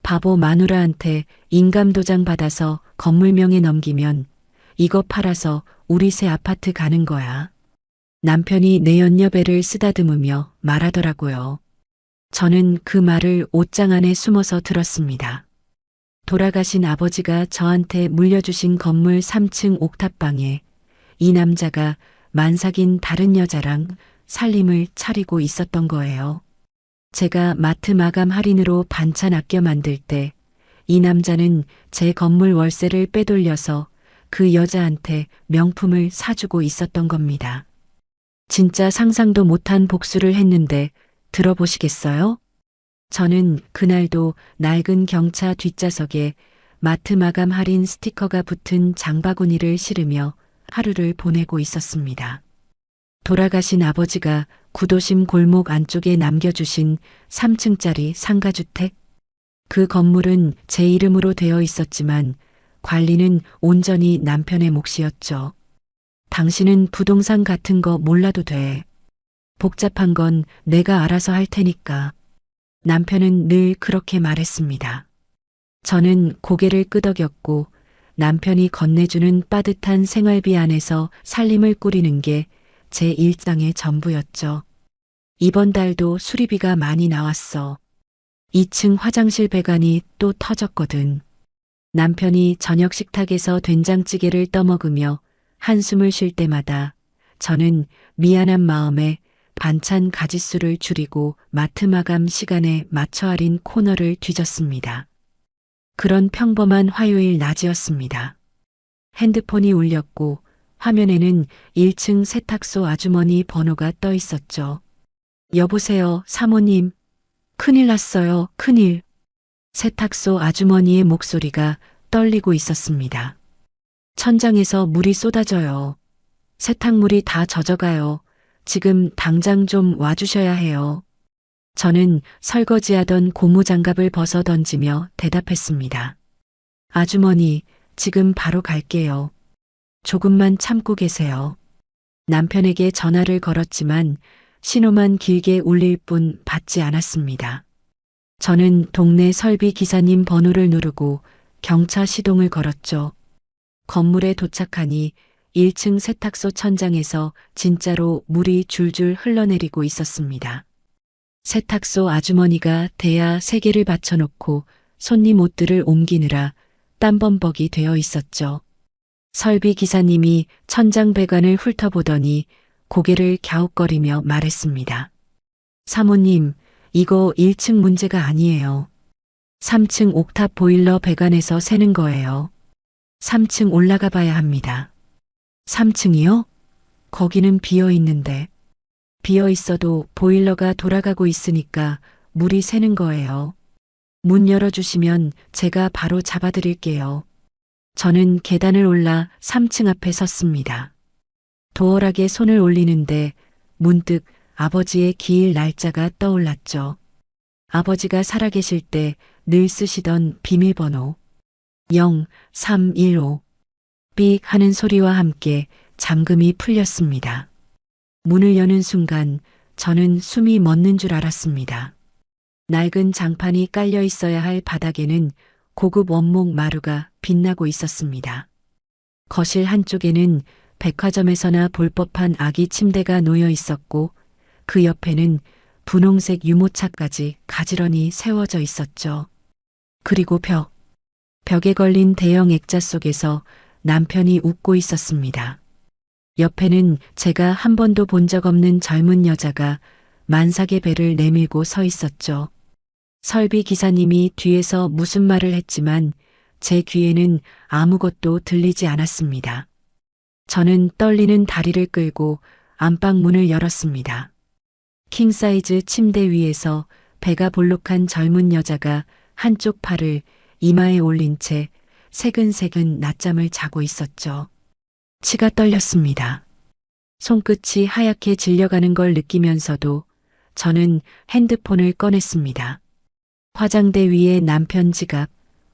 바보 마누라한테 인감도장 받아서 건물명에 넘기면 이거 팔아서 우리 새 아파트 가는 거야. 남편이 내 연여배를 쓰다듬으며 말하더라고요. 저는 그 말을 옷장 안에 숨어서 들었습니다. 돌아가신 아버지가 저한테 물려주신 건물 3층 옥탑방에 이 남자가 만삭인 다른 여자랑 살림을 차리고 있었던 거예요. 제가 마트 마감 할인으로 반찬 아껴 만들 때 이 남자는 제 건물 월세를 빼돌려서 그 여자한테 명품을 사주고 있었던 겁니다. 진짜 상상도 못한 복수를 했는데 들어보시겠어요? 저는 그날도 낡은 경차 뒷좌석에 마트 마감 할인 스티커가 붙은 장바구니를 실으며 하루를 보내고 있었습니다. 돌아가신 아버지가 구도심 골목 안쪽에 남겨주신 3층짜리 상가주택. 그 건물은 제 이름으로 되어 있었지만 관리는 온전히 남편의 몫이었죠. 당신은 부동산 같은 거 몰라도 돼. 복잡한 건 내가 알아서 할 테니까. 남편은 늘 그렇게 말했습니다. 저는 고개를 끄덕였고 남편이 건네주는 빠듯한 생활비 안에서 살림을 꾸리는 게 제 일상의 전부였죠. 이번 달도 수리비가 많이 나왔어. 2층 화장실 배관이 또 터졌거든. 남편이 저녁 식탁에서 된장찌개를 떠먹으며 한숨을 쉴 때마다 저는 미안한 마음에 반찬 가짓수를 줄이고 마트 마감 시간에 맞춰 할인 코너를 뒤졌습니다. 그런 평범한 화요일 낮이었습니다. 핸드폰이 울렸고 화면에는 1층 세탁소 아주머니 번호가 떠 있었죠. 여보세요, 사모님. 큰일 났어요, 큰일. 세탁소 아주머니의 목소리가 떨리고 있었습니다. 천장에서 물이 쏟아져요. 세탁물이 다 젖어가요. 지금 당장 좀 와주셔야 해요. 저는 설거지하던 고무장갑을 벗어 던지며 대답했습니다. 아주머니, 지금 바로 갈게요. 조금만 참고 계세요. 남편에게 전화를 걸었지만 신호만 길게 울릴 뿐 받지 않았습니다. 저는 동네 설비 기사님 번호를 누르고 경차 시동을 걸었죠. 건물에 도착하니 1층 세탁소 천장에서 진짜로 물이 줄줄 흘러내리고 있었습니다. 세탁소 아주머니가 대야 3개를 받쳐놓고 손님 옷들을 옮기느라 땀범벅이 되어 있었죠. 설비 기사님이 천장 배관을 훑어보더니 고개를 갸웃거리며 말했습니다. 사모님, 이거 1층 문제가 아니에요. 3층 옥탑 보일러 배관에서 새는 거예요. 3층 올라가 봐야 합니다. 3층이요? 거기는 비어 있는데. 비어 있어도 보일러가 돌아가고 있으니까 물이 새는 거예요. 문 열어주시면 제가 바로 잡아드릴게요. 저는 계단을 올라 3층 앞에 섰습니다. 도어락에 손을 올리는데 문득 아버지의 기일 날짜가 떠올랐죠. 아버지가 살아계실 때 늘 쓰시던 비밀번호 0315. 삑 하는 소리와 함께 잠금이 풀렸습니다. 문을 여는 순간 저는 숨이 멎는 줄 알았습니다. 낡은 장판이 깔려 있어야 할 바닥에는 고급 원목 마루가 빛나고 있었습니다. 거실 한쪽에는 백화점에서나 볼 법한 아기 침대가 놓여 있었고 그 옆에는 분홍색 유모차까지 가지런히 세워져 있었죠. 그리고 벽에 걸린 대형 액자 속에서 남편이 웃고 있었습니다. 옆에는 제가 한 번도 본 적 없는 젊은 여자가 만삭의 배를 내밀고 서 있었죠. 설비 기사님이 뒤에서 무슨 말을 했지만 제 귀에는 아무것도 들리지 않았습니다. 저는 떨리는 다리를 끌고 안방 문을 열었습니다. 킹사이즈 침대 위에서 배가 볼록한 젊은 여자가 한쪽 팔을 이마에 올린 채 새근새근 낮잠을 자고 있었죠. 치가 떨렸습니다. 손끝이 하얗게 질려가는 걸 느끼면서도 저는 핸드폰을 꺼냈습니다. 화장대 위에 남편 지갑,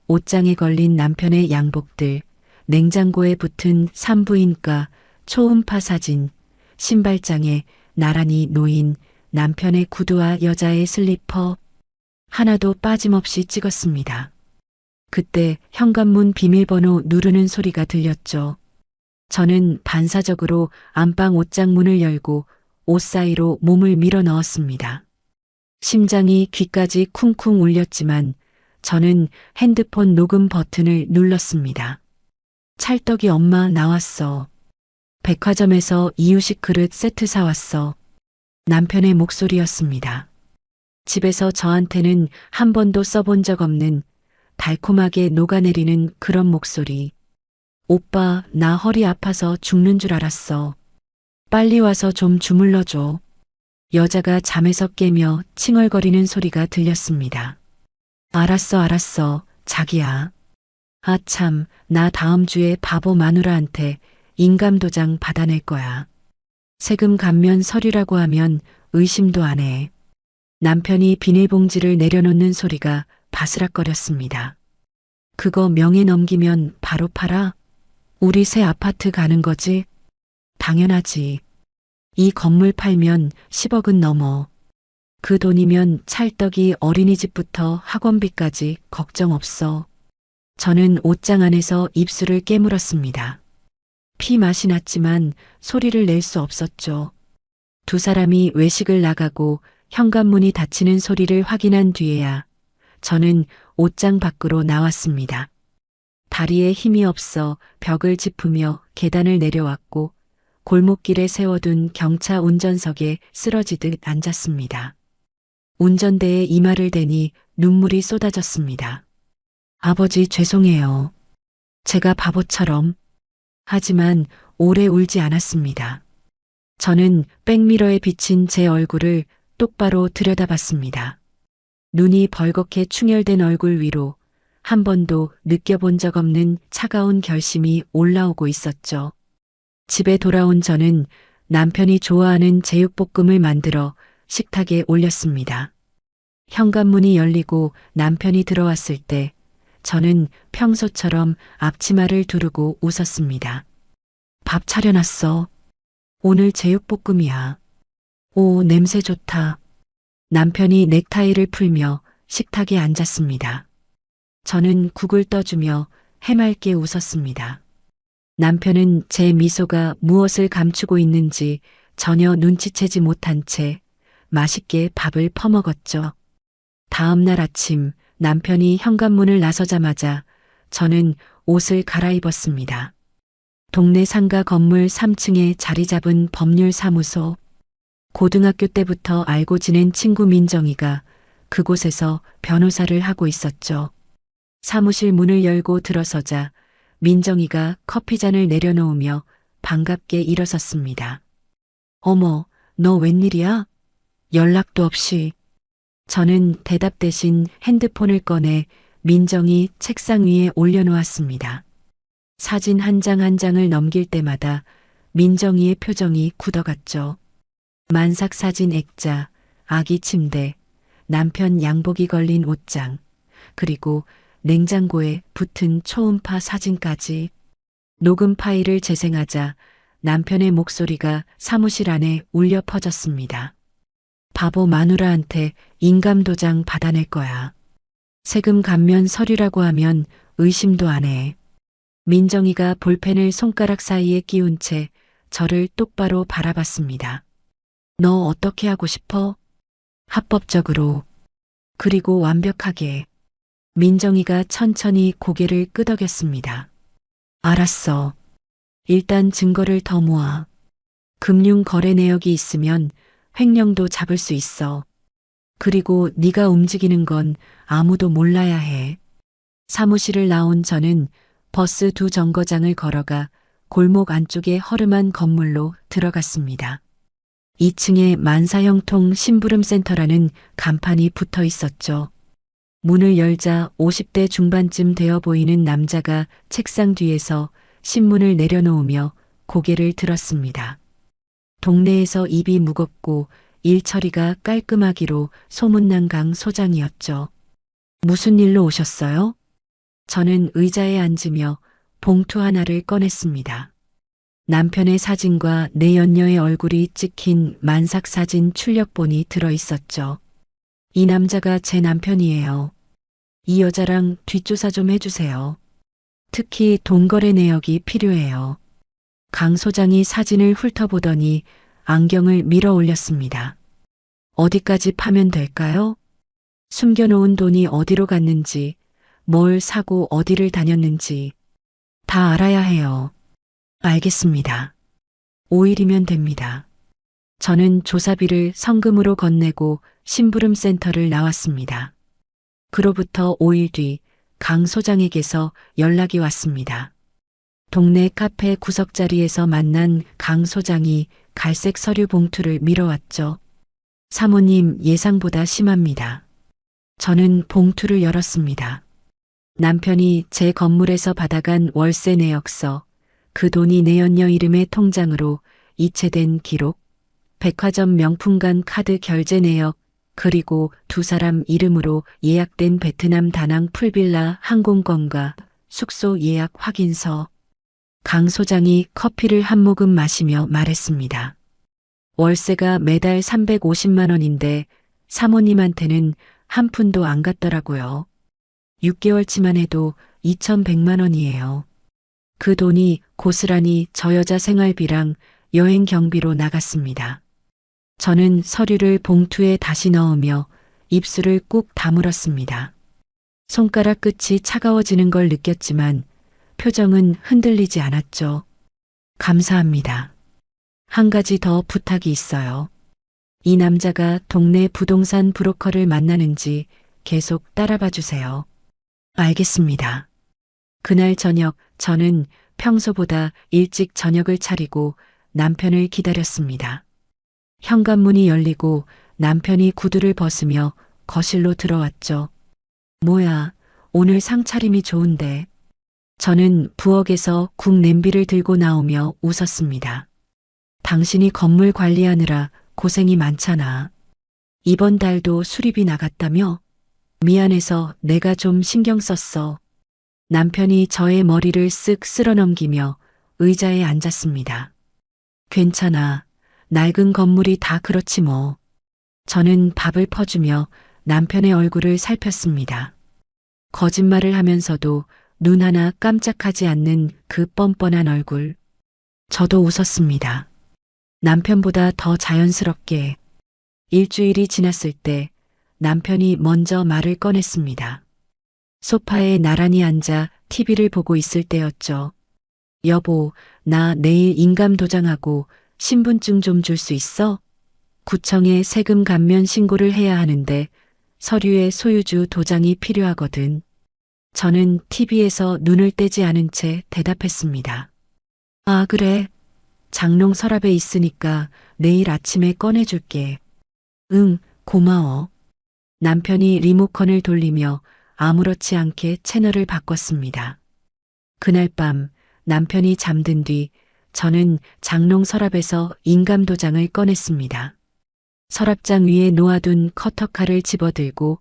옷장에 걸린 남편의 양복들, 냉장고에 붙은 산부인과 초음파 사진, 신발장에 나란히 놓인 남편의 구두와 여자의 슬리퍼, 하나도 빠짐없이 찍었습니다. 그때 현관문 비밀번호 누르는 소리가 들렸죠. 저는 반사적으로 안방 옷장 문을 열고 옷 사이로 몸을 밀어 넣었습니다. 심장이 귀까지 쿵쿵 울렸지만 저는 핸드폰 녹음 버튼을 눌렀습니다. 찰떡이 엄마 나왔어. 백화점에서 이유식 그릇 세트 사왔어. 남편의 목소리였습니다. 집에서 저한테는 한 번도 써본 적 없는 달콤하게 녹아내리는 그런 목소리. 오빠, 나 허리 아파서 죽는 줄 알았어. 빨리 와서 좀 주물러줘. 여자가 잠에서 깨며 칭얼거리는 소리가 들렸습니다. 알았어, 자기야. 아 참, 나 다음 주에 바보 마누라한테 인감도장 받아낼 거야. 세금 감면 서류라고 하면 의심도 안 해. 남편이 비닐봉지를 내려놓는 소리가 바스락거렸습니다. 그거 명예 넘기면 바로 팔아? 우리 새 아파트 가는 거지? 당연하지. 이 건물 팔면 10억은 넘어. 그 돈이면 찰떡이 어린이집부터 학원비까지 걱정 없어. 저는 옷장 안에서 입술을 깨물었습니다. 피 맛이 났지만 소리를 낼 수 없었죠. 두 사람이 외식을 나가고 현관문이 닫히는 소리를 확인한 뒤에야 저는 옷장 밖으로 나왔습니다. 다리에 힘이 없어 벽을 짚으며 계단을 내려왔고 골목길에 세워둔 경차 운전석에 쓰러지듯 앉았습니다. 운전대에 이마를 대니 눈물이 쏟아졌습니다. 아버지 죄송해요. 제가 바보처럼. 하지만 오래 울지 않았습니다. 저는 백미러에 비친 제 얼굴을 똑바로 들여다봤습니다. 눈이 벌겋게 충혈된 얼굴 위로 한 번도 느껴본 적 없는 차가운 결심이 올라오고 있었죠. 집에 돌아온 저는 남편이 좋아하는 제육볶음을 만들어 식탁에 올렸습니다. 현관문이 열리고 남편이 들어왔을 때 저는 평소처럼 앞치마를 두르고 웃었습니다. 밥 차려놨어. 오늘 제육볶음이야. 오, 냄새 좋다. 남편이 넥타이를 풀며 식탁에 앉았습니다. 저는 국을 떠주며 해맑게 웃었습니다. 남편은 제 미소가 무엇을 감추고 있는지 전혀 눈치채지 못한 채 맛있게 밥을 퍼먹었죠. 다음 날 아침 남편이 현관문을 나서자마자 저는 옷을 갈아입었습니다. 동네 상가 건물 3층에 자리 잡은 법률사무소. 고등학교 때부터 알고 지낸 친구 민정이가 그곳에서 변호사를 하고 있었죠. 사무실 문을 열고 들어서자 민정이가 커피잔을 내려놓으며 반갑게 일어섰습니다. 어머, 너 웬일이야? 연락도 없이. 저는 대답 대신 핸드폰을 꺼내 민정이 책상 위에 올려놓았습니다. 사진 한 장 한 장을 넘길 때마다 민정이의 표정이 굳어갔죠. 만삭 사진 액자, 아기 침대, 남편 양복이 걸린 옷장, 그리고 냉장고에 붙은 초음파 사진까지. 녹음 파일을 재생하자 남편의 목소리가 사무실 안에 울려 퍼졌습니다. 바보 마누라한테 인감도장 받아낼 거야. 세금 감면 서류라고 하면 의심도 안 해. 민정이가 볼펜을 손가락 사이에 끼운 채 저를 똑바로 바라봤습니다. 너 어떻게 하고 싶어? 합법적으로. 그리고 완벽하게. 민정이가 천천히 고개를 끄덕였습니다. 알았어. 일단 증거를 더 모아. 금융 거래 내역이 있으면 횡령도 잡을 수 있어. 그리고 네가 움직이는 건 아무도 몰라야 해. 사무실을 나온 저는 버스 두 정거장을 걸어가 골목 안쪽의 허름한 건물로 들어갔습니다. 2층에 만사형통 심부름센터라는 간판이 붙어 있었죠. 문을 열자 50대 중반쯤 되어 보이는 남자가 책상 뒤에서 신문을 내려놓으며 고개를 들었습니다. 동네에서 입이 무겁고 일 처리가 깔끔하기로 소문난 강 소장이었죠. 무슨 일로 오셨어요? 저는 의자에 앉으며 봉투 하나를 꺼냈습니다. 남편의 사진과 내 연녀의 얼굴이 찍힌 만삭 사진 출력본이 들어 있었죠. 이 남자가 제 남편이에요. 이 여자랑 뒷조사 좀 해주세요. 특히 돈거래 내역이 필요해요. 강 소장이 사진을 훑어보더니 안경을 밀어 올렸습니다. 어디까지 파면 될까요? 숨겨놓은 돈이 어디로 갔는지, 뭘 사고 어디를 다녔는지 다 알아야 해요. 알겠습니다. 5일이면 됩니다. 저는 조사비를 성금으로 건네고 심부름센터를 나왔습니다. 그로부터 5일 뒤 강 소장에게서 연락이 왔습니다. 동네 카페 구석자리에서 만난 강 소장이 갈색 서류 봉투를 밀어왔죠. 사모님, 예상보다 심합니다. 저는 봉투를 열었습니다. 남편이 제 건물에서 받아간 월세 내역서, 그 돈이 내연녀 이름의 통장으로 이체된 기록, 백화점 명품관 카드 결제 내역, 그리고 두 사람 이름으로 예약된 베트남 다낭 풀빌라 항공권과 숙소 예약 확인서. 강 소장이 커피를 한 모금 마시며 말했습니다. 월세가 매달 350만 원인데 사모님한테는 한 푼도 안 갔더라고요. 6개월치만 해도 2,100만 원이에요. 그 돈이 고스란히 저 여자 생활비랑 여행 경비로 나갔습니다. 저는 서류를 봉투에 다시 넣으며 입술을 꾹 다물었습니다. 손가락 끝이 차가워지는 걸 느꼈지만 표정은 흔들리지 않았죠. 감사합니다. 한 가지 더 부탁이 있어요. 이 남자가 동네 부동산 브로커를 만나는지 계속 따라봐 주세요. 알겠습니다. 그날 저녁 저는 평소보다 일찍 저녁을 차리고 남편을 기다렸습니다. 현관문이 열리고 남편이 구두를 벗으며 거실로 들어왔죠. 뭐야, 오늘 상차림이 좋은데. 저는 부엌에서 국 냄비를 들고 나오며 웃었습니다. 당신이 건물 관리하느라 고생이 많잖아. 이번 달도 수리비 나갔다며? 미안해서 내가 좀 신경 썼어. 남편이 저의 머리를 쓱 쓸어넘기며 의자에 앉았습니다. 괜찮아. 낡은 건물이 다 그렇지 뭐. 저는 밥을 퍼주며 남편의 얼굴을 살폈습니다. 거짓말을 하면서도 눈 하나 깜짝하지 않는 그 뻔뻔한 얼굴. 저도 웃었습니다. 남편보다 더 자연스럽게. 일주일이 지났을 때 남편이 먼저 말을 꺼냈습니다. 소파에 나란히 앉아 TV를 보고 있을 때였죠. 여보, 나 내일 인감 도장하고 신분증 좀 줄 수 있어? 구청에 세금 감면 신고를 해야 하는데 서류에 소유주 도장이 필요하거든. 저는 TV에서 눈을 떼지 않은 채 대답했습니다. 아, 그래. 장롱 서랍에 있으니까 내일 아침에 꺼내줄게. 응, 고마워. 남편이 리모컨을 돌리며 아무렇지 않게 채널을 바꿨습니다. 그날 밤 남편이 잠든 뒤 저는 장롱 서랍에서 인감 도장을 꺼냈습니다. 서랍장 위에 놓아둔 커터칼을 집어들고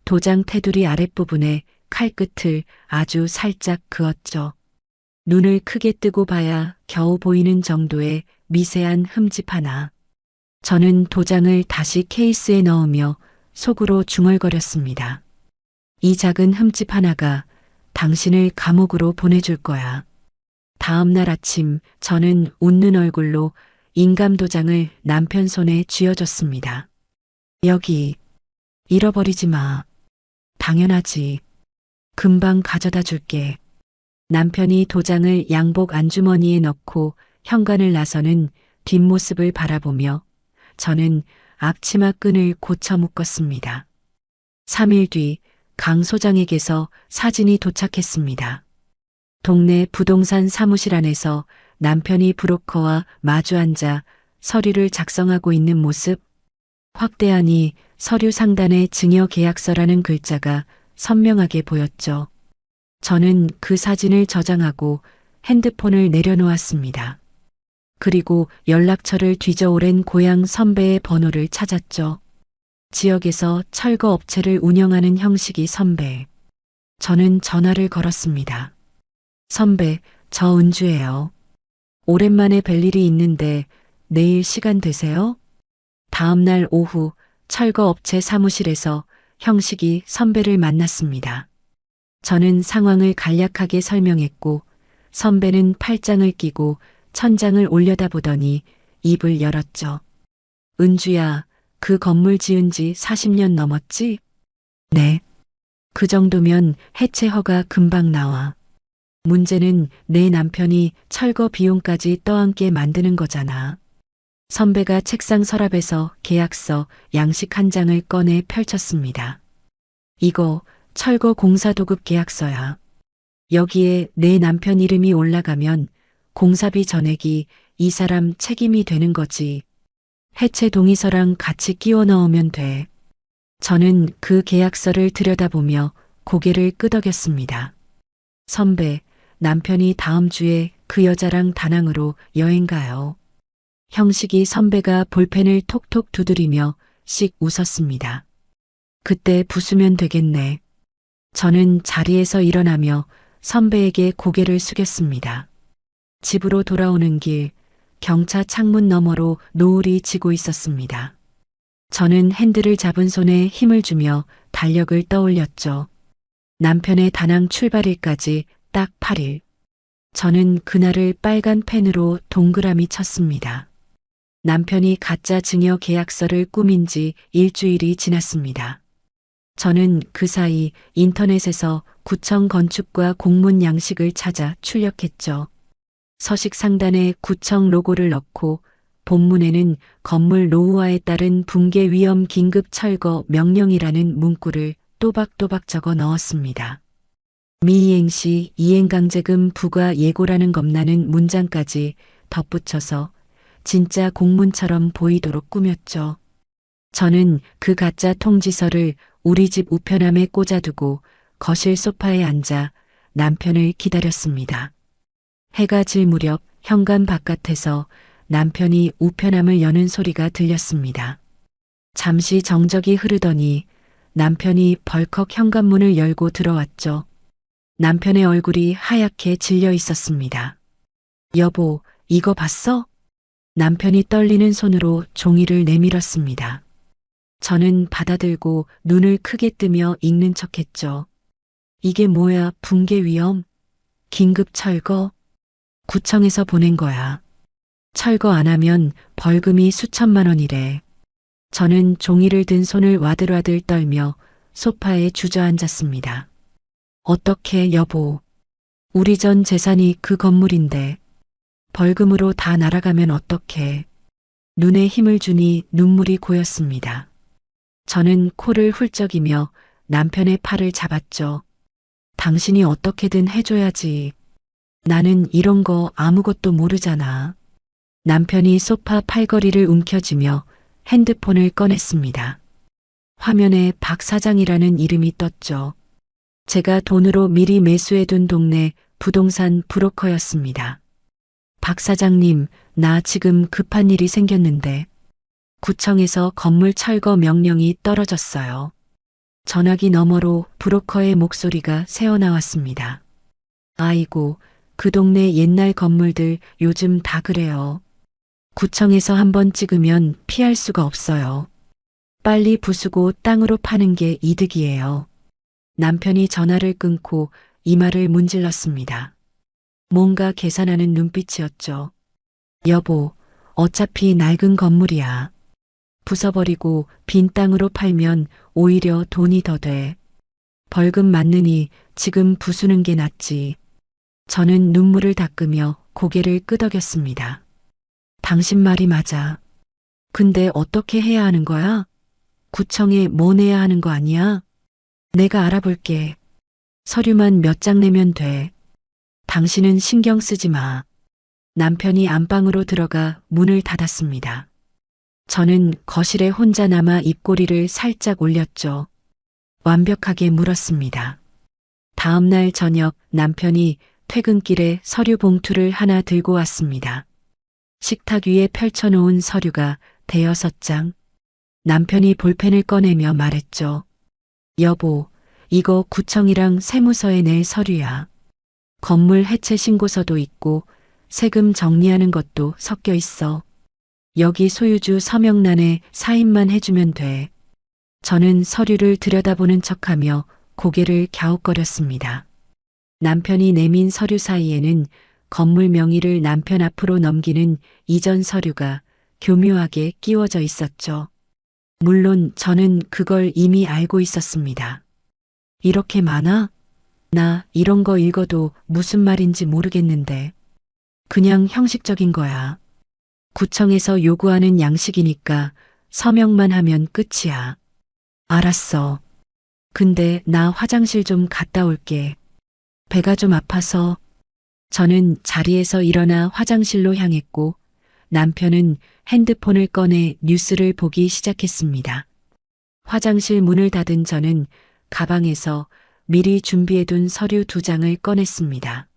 도장 테두리 아랫부분에 칼끝을 아주 살짝 그었죠. 눈을 크게 뜨고 봐야 겨우 보이는 정도의 미세한 흠집 하나. 저는 도장을 다시 케이스에 넣으며 속으로 중얼거렸습니다. 이 작은 흠집 하나가 당신을 감옥으로 보내줄 거야. 다음 날 아침 저는 웃는 얼굴로 인감 도장을 남편 손에 쥐어줬습니다. 여기, 잃어버리지 마. 당연하지. 금방 가져다 줄게. 남편이 도장을 양복 안주머니에 넣고 현관을 나서는 뒷모습을 바라보며 저는 앞치마 끈을 고쳐 묶었습니다. 3일 뒤 강 소장에게서 사진이 도착했습니다. 동네 부동산 사무실 안에서 남편이 브로커와 마주 앉아 서류를 작성하고 있는 모습. 확대하니 서류 상단에 증여계약서라는 글자가 선명하게 보였죠. 저는 그 사진을 저장하고 핸드폰을 내려놓았습니다. 그리고 연락처를 뒤져 오랜 고향 선배의 번호를 찾았죠. 지역에서 철거 업체를 운영하는 형식이 선배. 저는 전화를 걸었습니다. 선배, 저 은주예요. 오랜만에 뵐 일이 있는데 내일 시간 되세요? 다음 날 오후 철거업체 사무실에서 형식이 선배를 만났습니다. 저는 상황을 간략하게 설명했고 선배는 팔짱을 끼고 천장을 올려다보더니 입을 열었죠. 은주야, 그 건물 지은 지 40년 넘었지? 네. 그 정도면 해체 허가 금방 나와. 문제는 내 남편이 철거 비용까지 떠안게 만드는 거잖아. 선배가 책상 서랍에서 계약서 양식 한 장을 꺼내 펼쳤습니다. 이거 철거 공사 도급 계약서야. 여기에 내 남편 이름이 올라가면 공사비 전액이 이 사람 책임이 되는 거지. 해체 동의서랑 같이 끼워 넣으면 돼. 저는 그 계약서를 들여다보며 고개를 끄덕였습니다. 선배, 남편이 다음 주에 그 여자랑 다낭으로 여행 가요. 형식이 선배가 볼펜을 톡톡 두드리며 씩 웃었습니다. 그때 부수면 되겠네. 저는 자리에서 일어나며 선배에게 고개를 숙였습니다. 집으로 돌아오는 길, 경차 창문 너머로 노을이 지고 있었습니다. 저는 핸들을 잡은 손에 힘을 주며 달력을 떠올렸죠. 남편의 다낭 출발일까지 딱 8일. 저는 그날을 빨간 펜으로 동그라미 쳤습니다. 남편이 가짜 증여 계약서를 꾸민 지 일주일이 지났습니다. 저는 그 사이 인터넷에서 구청 건축과 공문 양식을 찾아 출력했죠. 서식 상단에 구청 로고를 넣고 본문에는 건물 노후화에 따른 붕괴 위험 긴급 철거 명령이라는 문구를 또박또박 적어 넣었습니다. 미이행 시 이행강제금 부과 예고라는 겁나는 문장까지 덧붙여서 진짜 공문처럼 보이도록 꾸몄죠. 저는 그 가짜 통지서를 우리 집 우편함에 꽂아두고 거실 소파에 앉아 남편을 기다렸습니다. 해가 질 무렵 현관 바깥에서 남편이 우편함을 여는 소리가 들렸습니다. 잠시 정적이 흐르더니 남편이 벌컥 현관문을 열고 들어왔죠. 남편의 얼굴이 하얗게 질려 있었습니다. 여보, 이거 봤어? 남편이 떨리는 손으로 종이를 내밀었습니다. 저는 받아들고 눈을 크게 뜨며 읽는 척했죠. 이게 뭐야, 붕괴 위험? 긴급 철거? 구청에서 보낸 거야. 철거 안 하면 벌금이 수천만 원이래. 저는 종이를 든 손을 와들와들 떨며 소파에 주저앉았습니다. 어떡해, 여보. 우리 전 재산이 그 건물인데 벌금으로 다 날아가면 어떡해. 눈에 힘을 주니 눈물이 고였습니다. 저는 코를 훌쩍이며 남편의 팔을 잡았죠. 당신이 어떻게든 해줘야지. 나는 이런 거 아무것도 모르잖아. 남편이 소파 팔걸이를 움켜쥐며 핸드폰을 꺼냈습니다. 화면에 박 사장이라는 이름이 떴죠. 제가 돈으로 미리 매수해둔 동네 부동산 브로커였습니다. 박 사장님, 나 지금 급한 일이 생겼는데 구청에서 건물 철거 명령이 떨어졌어요. 전화기 너머로 브로커의 목소리가 새어나왔습니다. 아이고, 그 동네 옛날 건물들 요즘 다 그래요. 구청에서 한번 찍으면 피할 수가 없어요. 빨리 부수고 땅으로 파는 게 이득이에요. 남편이 전화를 끊고 이마를 문질렀습니다. 뭔가 계산하는 눈빛이었죠. 여보, 어차피 낡은 건물이야. 부숴버리고 빈 땅으로 팔면 오히려 돈이 더 돼. 벌금 맞느니 지금 부수는 게 낫지. 저는 눈물을 닦으며 고개를 끄덕였습니다. 당신 말이 맞아. 근데 어떻게 해야 하는 거야? 구청에 뭐 내야 하는 거 아니야? 내가 알아볼게. 서류만 몇 장 내면 돼. 당신은 신경 쓰지 마. 남편이 안방으로 들어가 문을 닫았습니다. 저는 거실에 혼자 남아 입꼬리를 살짝 올렸죠. 완벽하게 물었습니다. 다음 날 저녁 남편이 퇴근길에 서류 봉투를 하나 들고 왔습니다. 식탁 위에 펼쳐놓은 서류가 대여섯 장. 남편이 볼펜을 꺼내며 말했죠. 여보, 이거 구청이랑 세무서에 낼 서류야. 건물 해체 신고서도 있고 세금 정리하는 것도 섞여 있어. 여기 소유주 서명란에 사인만 해주면 돼. 저는 서류를 들여다보는 척하며 고개를 갸웃거렸습니다. 남편이 내민 서류 사이에는 건물 명의를 남편 앞으로 넘기는 이전 서류가 교묘하게 끼워져 있었죠. 물론 저는 그걸 이미 알고 있었습니다. 이렇게 많아? 나 이런 거 읽어도 무슨 말인지 모르겠는데. 그냥 형식적인 거야. 구청에서 요구하는 양식이니까 서명만 하면 끝이야. 알았어. 근데 나 화장실 좀 갔다 올게. 배가 좀 아파서. 저는 자리에서 일어나 화장실로 향했고 남편은 핸드폰을 꺼내 뉴스를 보기 시작했습니다. 화장실 문을 닫은 저는 가방에서 미리 준비해둔 서류 2장을 꺼냈습니다.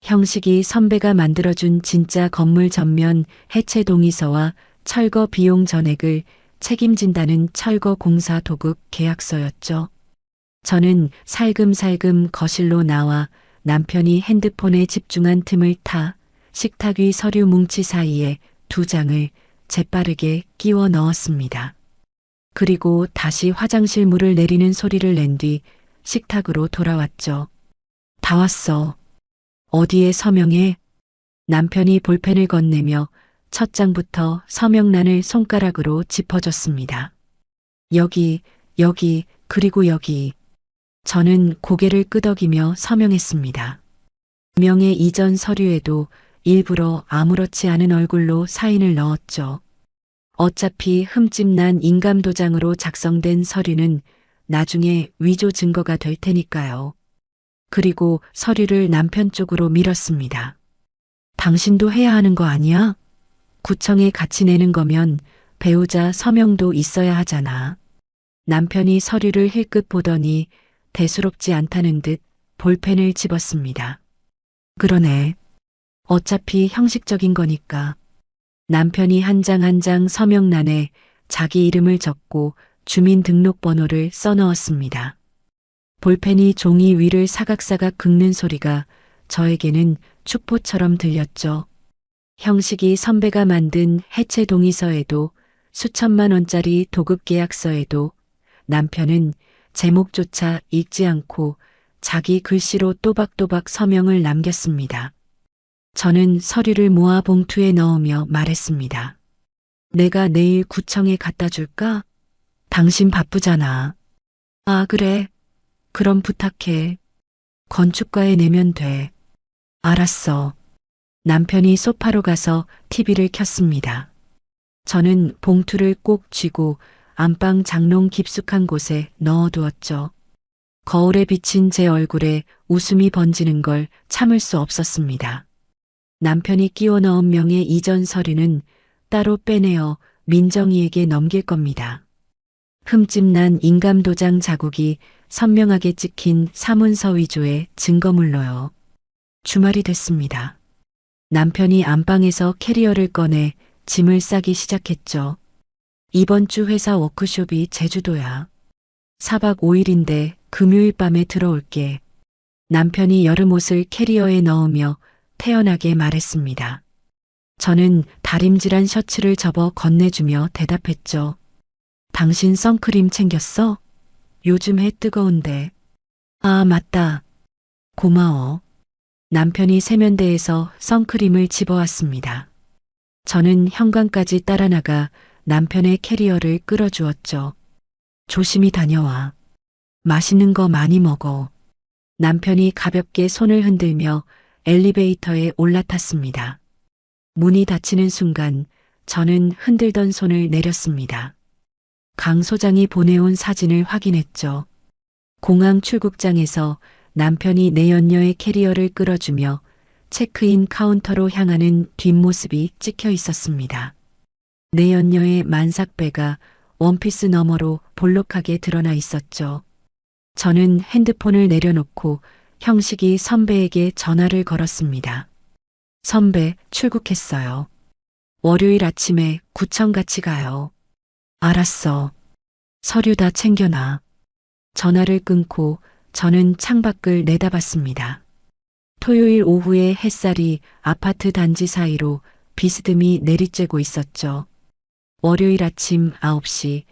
형식이 선배가 만들어준 진짜 건물 전면 해체 동의서와 철거 비용 전액을 책임진다는 철거 공사 도급 계약서였죠. 저는 살금살금 거실로 나와 남편이 핸드폰에 집중한 틈을 타 식탁 위 서류 뭉치 사이에 2장을 재빠르게 끼워 넣었습니다. 그리고 다시 화장실 물을 내리는 소리를 낸 뒤 식탁으로 돌아왔죠. 다 왔어. 어디에 서명해? 남편이 볼펜을 건네며 첫 장부터 서명란을 손가락으로 짚어줬습니다. 여기, 그리고 여기. 저는 고개를 끄덕이며 서명했습니다. 명예 이전 서류에도 일부러 아무렇지 않은 얼굴로 사인을 넣었죠. 어차피 흠집난 인감도장으로 작성된 서류는 나중에 위조 증거가 될 테니까요. 그리고 서류를 남편 쪽으로 밀었습니다. 당신도 해야 하는 거 아니야? 구청에 같이 내는 거면 배우자 서명도 있어야 하잖아. 남편이 서류를 힐끗 보더니 대수롭지 않다는 듯 볼펜을 집었습니다. 그러네. 어차피 형식적인 거니까. 남편이 한 장 한 장 서명란에 자기 이름을 적고 주민등록번호를 써넣었습니다. 볼펜이 종이 위를 사각사각 긁는 소리가 저에게는 축포처럼 들렸죠. 형식이 선배가 만든 해체 동의서에도 수천만 원짜리 도급 계약서에도 남편은 제목조차 읽지 않고 자기 글씨로 또박또박 서명을 남겼습니다. 저는 서류를 모아 봉투에 넣으며 말했습니다. 내가 내일 구청에 갖다 줄까? 당신 바쁘잖아. 아, 그래. 그럼 부탁해. 건축과에 내면 돼. 알았어. 남편이 소파로 가서 TV를 켰습니다. 저는 봉투를 꼭 쥐고 안방 장롱 깊숙한 곳에 넣어두었죠. 거울에 비친 제 얼굴에 웃음이 번지는 걸 참을 수 없었습니다. 남편이 끼워 넣은 명예 이전 서류는 따로 빼내어 민정이에게 넘길 겁니다. 흠집난 인감도장 자국이 선명하게 찍힌 사문서 위조의 증거물로요. 주말이 됐습니다. 남편이 안방에서 캐리어를 꺼내 짐을 싸기 시작했죠. 이번 주 회사 워크숍이 제주도야. 4박 5일인데 금요일 밤에 들어올게. 남편이 여름 옷을 캐리어에 넣으며 태연하게 말했습니다. 저는 다림질한 셔츠를 접어 건네주며 대답했죠. 당신 선크림 챙겼어? 요즘 해 뜨거운데. 아, 맞다. 고마워. 남편이 세면대에서 선크림을 집어왔습니다. 저는 현관까지 따라 나가 남편의 캐리어를 끌어주었죠. 조심히 다녀와. 맛있는 거 많이 먹어. 남편이 가볍게 손을 흔들며 엘리베이터에 올라탔습니다. 문이 닫히는 순간 저는 흔들던 손을 내렸습니다. 강 소장이 보내온 사진을 확인했죠. 공항 출국장에서 남편이 내연녀의 캐리어를 끌어주며 체크인 카운터로 향하는 뒷모습이 찍혀 있었습니다. 내연녀의 만삭배가 원피스 너머로 볼록하게 드러나 있었죠. 저는 핸드폰을 내려놓고 형식이 선배에게 전화를 걸었습니다. 선배, 출국했어요. 월요일 아침에 구청 같이 가요. 알았어. 서류 다 챙겨놔. 전화를 끊고 저는 창밖을 내다봤습니다. 토요일 오후에 햇살이 아파트 단지 사이로 비스듬히 내리쬐고 있었죠. 월요일 아침 9시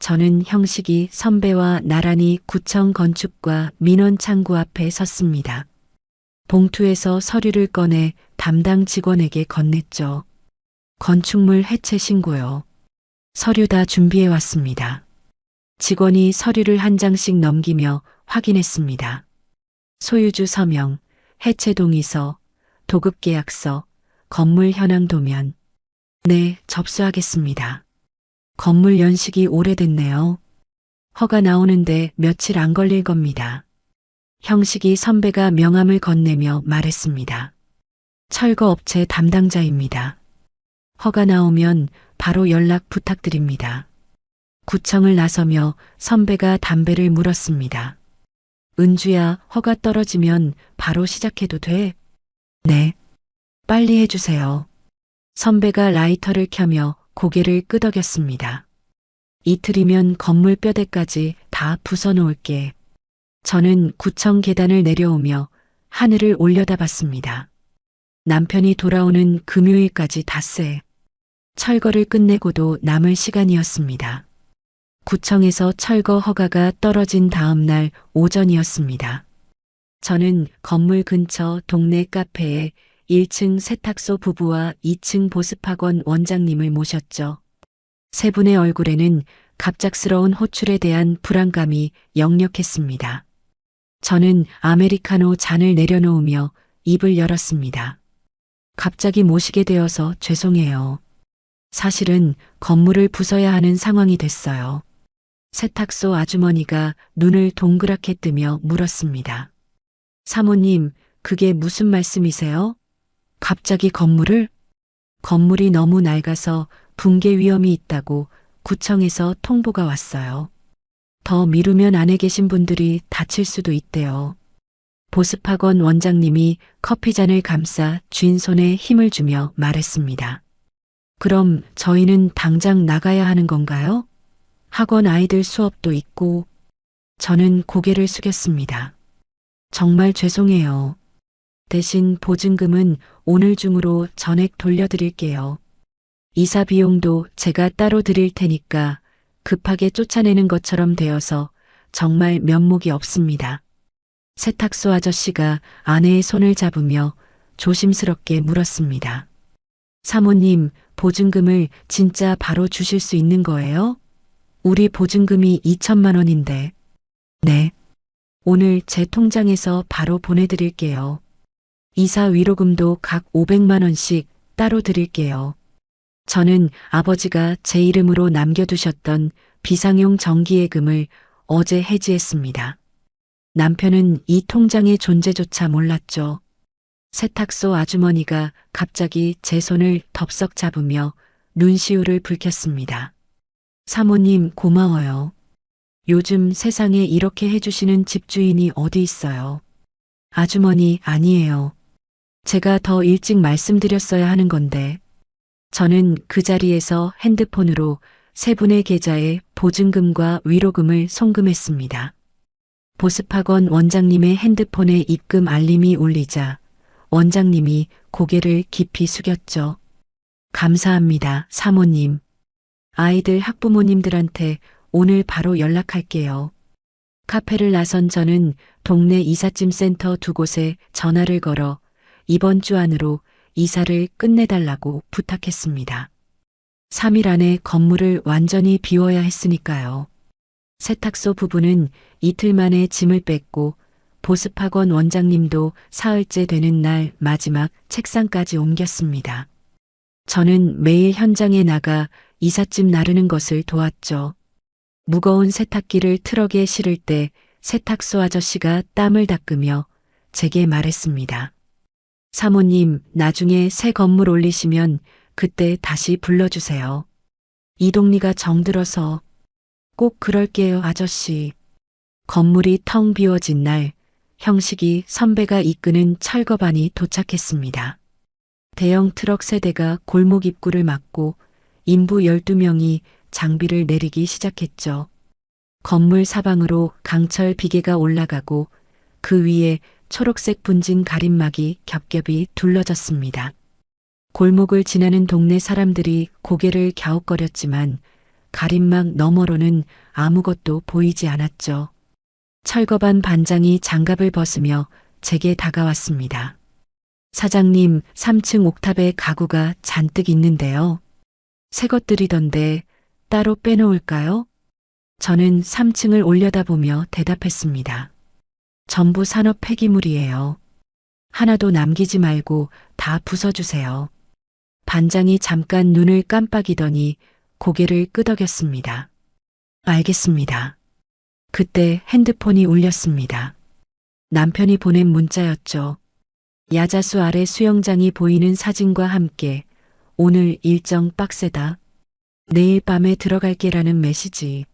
저는 형식이 선배와 나란히 구청 건축과 민원 창구 앞에 섰습니다. 봉투에서 서류를 꺼내 담당 직원에게 건넸죠. 건축물 해체 신고요. 서류 다 준비해 왔습니다. 직원이 서류를 한 장씩 넘기며 확인했습니다. 소유주 서명, 해체 동의서, 도급 계약서, 건물 현황 도면. 네, 접수하겠습니다. 건물 연식이 오래됐네요. 허가 나오는데 며칠 안 걸릴 겁니다. 형식이 선배가 명함을 건네며 말했습니다. 철거업체 담당자입니다. 허가 나오면 바로 연락 부탁드립니다. 구청을 나서며 선배가 담배를 물었습니다. 은주야, 허가 떨어지면 바로 시작해도 돼? 네. 빨리 해주세요. 선배가 라이터를 켜며 고개를 끄덕였습니다. 이틀이면 건물 뼈대까지 다 부숴놓을게. 저는 구청 계단을 내려오며 하늘을 올려다봤습니다. 남편이 돌아오는 금요일까지 닷새. 철거를 끝내고도 남을 시간이었습니다. 구청에서 철거 허가가 떨어진 다음 날 오전이었습니다. 저는 건물 근처 동네 카페에 1층 세탁소 부부와 2층 보습학원 원장님을 모셨죠. 세 분의 얼굴에는 갑작스러운 호출에 대한 불안감이 역력했습니다. 저는 아메리카노 잔을 내려놓으며 입을 열었습니다. 갑자기 모시게 되어서 죄송해요. 사실은 건물을 부숴야 하는 상황이 됐어요. 세탁소 아주머니가 눈을 동그랗게 뜨며 물었습니다. 사모님, 그게 무슨 말씀이세요? 갑자기 건물을? 건물이 너무 낡아서 붕괴 위험이 있다고 구청에서 통보가 왔어요. 더 미루면 안에 계신 분들이 다칠 수도 있대요. 보습학원 원장님이 커피잔을 감싸 쥔 손에 힘을 주며 말했습니다. 그럼 저희는 당장 나가야 하는 건가요? 학원 아이들 수업도 있고. 저는 고개를 숙였습니다. 정말 죄송해요. 대신 보증금은 오늘 중으로 전액 돌려드릴게요. 이사 비용도 제가 따로 드릴 테니까 급하게 쫓아내는 것처럼 되어서 정말 면목이 없습니다. 세탁소 아저씨가 아내의 손을 잡으며 조심스럽게 물었습니다. 사모님, 보증금을 진짜 바로 주실 수 있는 거예요? 우리 보증금이 2천만 원인데. 네. 오늘 제 통장에서 바로 보내드릴게요. 이사 위로금도 각 500만 원씩 따로 드릴게요. 저는 아버지가 제 이름으로 남겨두셨던 비상용 정기예금을 어제 해지했습니다. 남편은 이 통장의 존재조차 몰랐죠. 세탁소 아주머니가 갑자기 제 손을 덥석 잡으며 눈시울을 붉혔습니다. 사모님 고마워요. 요즘 세상에 이렇게 해주시는 집주인이 어디 있어요. 아주머니 아니에요. 제가 더 일찍 말씀드렸어야 하는 건데. 저는 그 자리에서 핸드폰으로 세 분의 계좌에 보증금과 위로금을 송금했습니다. 보습학원 원장님의 핸드폰에 입금 알림이 울리자 원장님이 고개를 깊이 숙였죠. 감사합니다, 사모님. 아이들 학부모님들한테 오늘 바로 연락할게요. 카페를 나선 저는 동네 이삿짐 센터 두 곳에 전화를 걸어 이번 주 안으로 이사를 끝내달라고 부탁했습니다. 3일 안에 건물을 완전히 비워야 했으니까요. 세탁소 부부는 이틀 만에 짐을 뺐고 보습학원 원장님도 사흘째 되는 날 마지막 책상까지 옮겼습니다. 저는 매일 현장에 나가 이삿짐 나르는 것을 도왔죠. 무거운 세탁기를 트럭에 실을 때 세탁소 아저씨가 땀을 닦으며 제게 말했습니다. 사모님, 나중에 새 건물 올리시면 그때 다시 불러주세요. 이동리가 정들어서. 꼭 그럴게요, 아저씨. 건물이 텅 비워진 날, 형식이 선배가 이끄는 철거반이 도착했습니다. 대형 트럭 세대가 골목 입구를 막고 인부 12명이 장비를 내리기 시작했죠. 건물 사방으로 강철 비계가 올라가고 그 위에 초록색 분진 가림막이 겹겹이 둘러졌습니다. 골목을 지나는 동네 사람들이 고개를 갸웃거렸지만 가림막 너머로는 아무것도 보이지 않았죠. 철거반 반장이 장갑을 벗으며 제게 다가왔습니다. 사장님, 3층 옥탑에 가구가 잔뜩 있는데요. 새 것들이던데 따로 빼놓을까요? 저는 3층을 올려다보며 대답했습니다. 전부 산업 폐기물이에요. 하나도 남기지 말고 다 부숴주세요. 반장이 잠깐 눈을 깜빡이더니 고개를 끄덕였습니다. 알겠습니다. 그때 핸드폰이 울렸습니다. 남편이 보낸 문자였죠. 야자수 아래 수영장이 보이는 사진과 함께 오늘 일정 빡세다. 내일 밤에 들어갈게라는 메시지.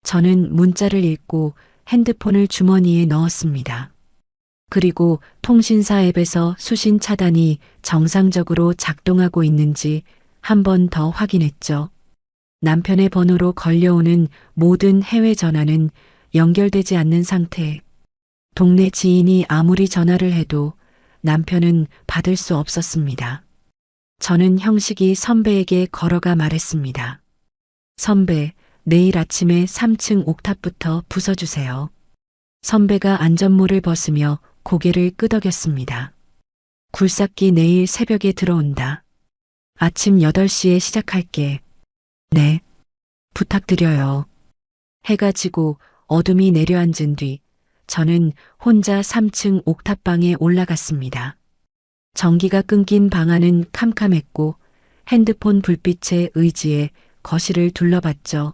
저는 문자를 읽고 핸드폰을 주머니에 넣었습니다. 그리고 통신사 앱에서 수신 차단이 정상적으로 작동하고 있는지 한 번 더 확인했죠. 남편의 번호로 걸려오는 모든 해외 전화는 연결되지 않는 상태. 동네 지인이 아무리 전화를 해도 남편은 받을 수 없었습니다. 저는 형식이 선배에게 걸어가 말했습니다. 선배, 내일 아침에 3층 옥탑부터 부숴주세요. 선배가 안전모를 벗으며 고개를 끄덕였습니다. 굴삭기 내일 새벽에 들어온다. 아침 8시에 시작할게. 네. 부탁드려요. 해가 지고 어둠이 내려앉은 뒤 저는 혼자 3층 옥탑방에 올라갔습니다. 전기가 끊긴 방 안은 캄캄했고 핸드폰 불빛에 의지해 거실을 둘러봤죠.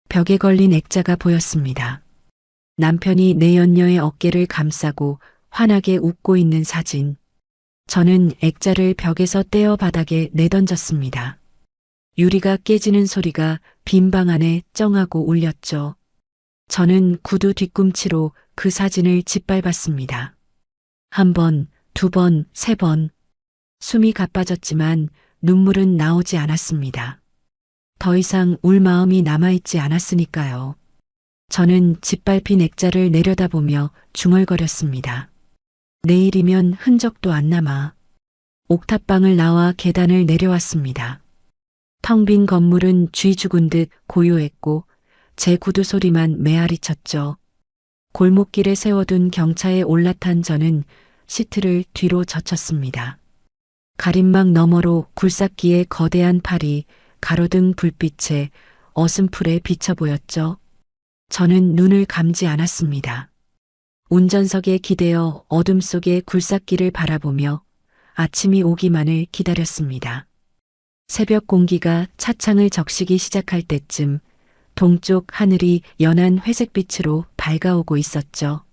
벽에 걸린 액자가 보였습니다. 남편이 내연녀의 어깨를 감싸고 환하게 웃고 있는 사진. 저는 액자를 벽에서 떼어 바닥에 내던졌습니다. 유리가 깨지는 소리가 빈 방 안에 쩡하고 울렸죠. 저는 구두 뒤꿈치로 그 사진을 짓밟았습니다. 한 번, 두 번, 세 번. 숨이 가빠졌지만 눈물은 나오지 않았습니다. 더 이상 울 마음이 남아있지 않았으니까요. 저는 짓밟힌 액자를 내려다보며 중얼거렸습니다. 내일이면 흔적도 안 남아. 옥탑방을 나와 계단을 내려왔습니다. 텅 빈 건물은 쥐 죽은 듯 고요했고 제 구두 소리만 메아리 쳤죠. 골목길에 세워둔 경차에 올라탄 저는 시트를 뒤로 젖혔습니다. 가림막 너머로 굴삭기의 거대한 팔이 가로등 불빛에 어슴풀에 비쳐 보였죠. 저는 눈을 감지 않았습니다. 운전석에 기대어 어둠 속의 굴삭기를 바라보며 아침이 오기만을 기다렸습니다. 새벽 공기가 차창을 적시기 시작할 때쯤 동쪽 하늘이 연한 회색빛으로 밝아오고 있었죠.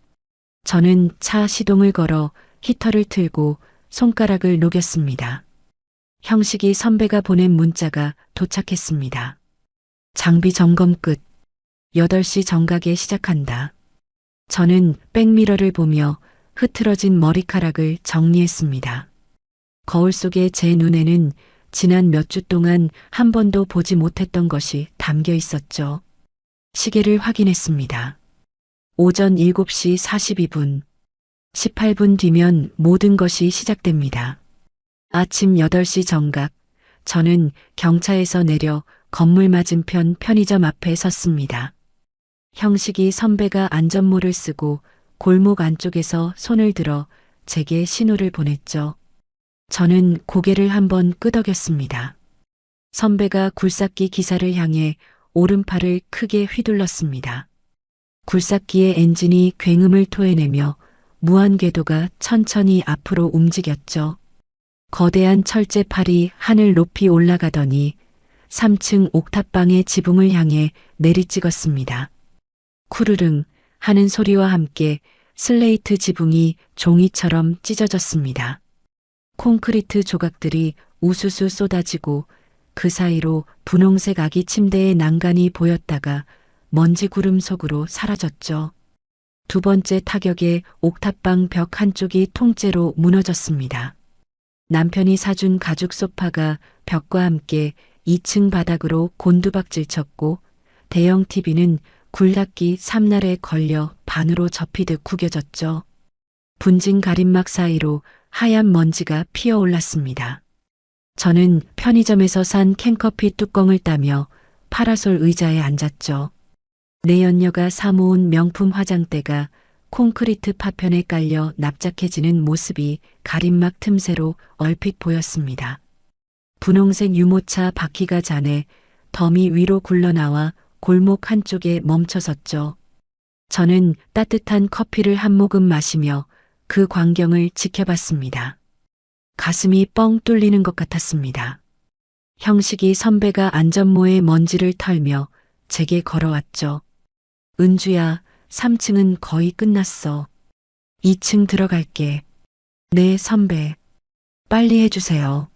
저는 차 시동을 걸어 히터를 틀고 손가락을 녹였습니다. 형식이 선배가 보낸 문자가 도착했습니다. 장비 점검 끝. 8시 정각에 시작한다. 저는 백미러를 보며 흐트러진 머리카락을 정리했습니다. 거울 속의 제 눈에는 지난 몇 주 동안 한 번도 보지 못했던 것이 담겨 있었죠. 시계를 확인했습니다. 오전 7시 42분. 18분 뒤면 모든 것이 시작됩니다. 아침 8시 정각, 저는 경차에서 내려 건물 맞은편 편의점 앞에 섰습니다. 형식이 선배가 안전모를 쓰고 골목 안쪽에서 손을 들어 제게 신호를 보냈죠. 저는 고개를 한번 끄덕였습니다. 선배가 굴삭기 기사를 향해 오른팔을 크게 휘둘렀습니다. 굴삭기의 엔진이 굉음을 토해내며 무한궤도가 천천히 앞으로 움직였죠. 거대한 철제팔이 하늘 높이 올라가더니 3층 옥탑방의 지붕을 향해 내리찍었습니다. 쿠르릉 하는 소리와 함께 슬레이트 지붕이 종이처럼 찢어졌습니다. 콘크리트 조각들이 우수수 쏟아지고 그 사이로 분홍색 아기 침대의 난간이 보였다가 먼지 구름 속으로 사라졌죠. 두 번째 타격에 옥탑방 벽 한쪽이 통째로 무너졌습니다. 남편이 사준 가죽 소파가 벽과 함께 2층 바닥으로 곤두박질 쳤고 대형 TV는 굴삭기 삼날에 걸려 반으로 접히듯 구겨졌죠. 분진 가림막 사이로 하얀 먼지가 피어올랐습니다. 저는 편의점에서 산 캔커피 뚜껑을 따며 파라솔 의자에 앉았죠. 내연녀가 사모은 명품 화장대가 콘크리트 파편에 깔려 납작해지는 모습이 가림막 틈새로 얼핏 보였습니다. 분홍색 유모차 바퀴가 자네 더미 위로 굴러나와 골목 한쪽에 멈춰섰죠. 저는 따뜻한 커피를 한 모금 마시며 그 광경을 지켜봤습니다. 가슴이 뻥 뚫리는 것 같았습니다. 형식이 선배가 안전모의 먼지를 털며 제게 걸어왔죠. 은주야, 3층은 거의 끝났어. 2층 들어갈게. 네, 선배. 빨리 해주세요.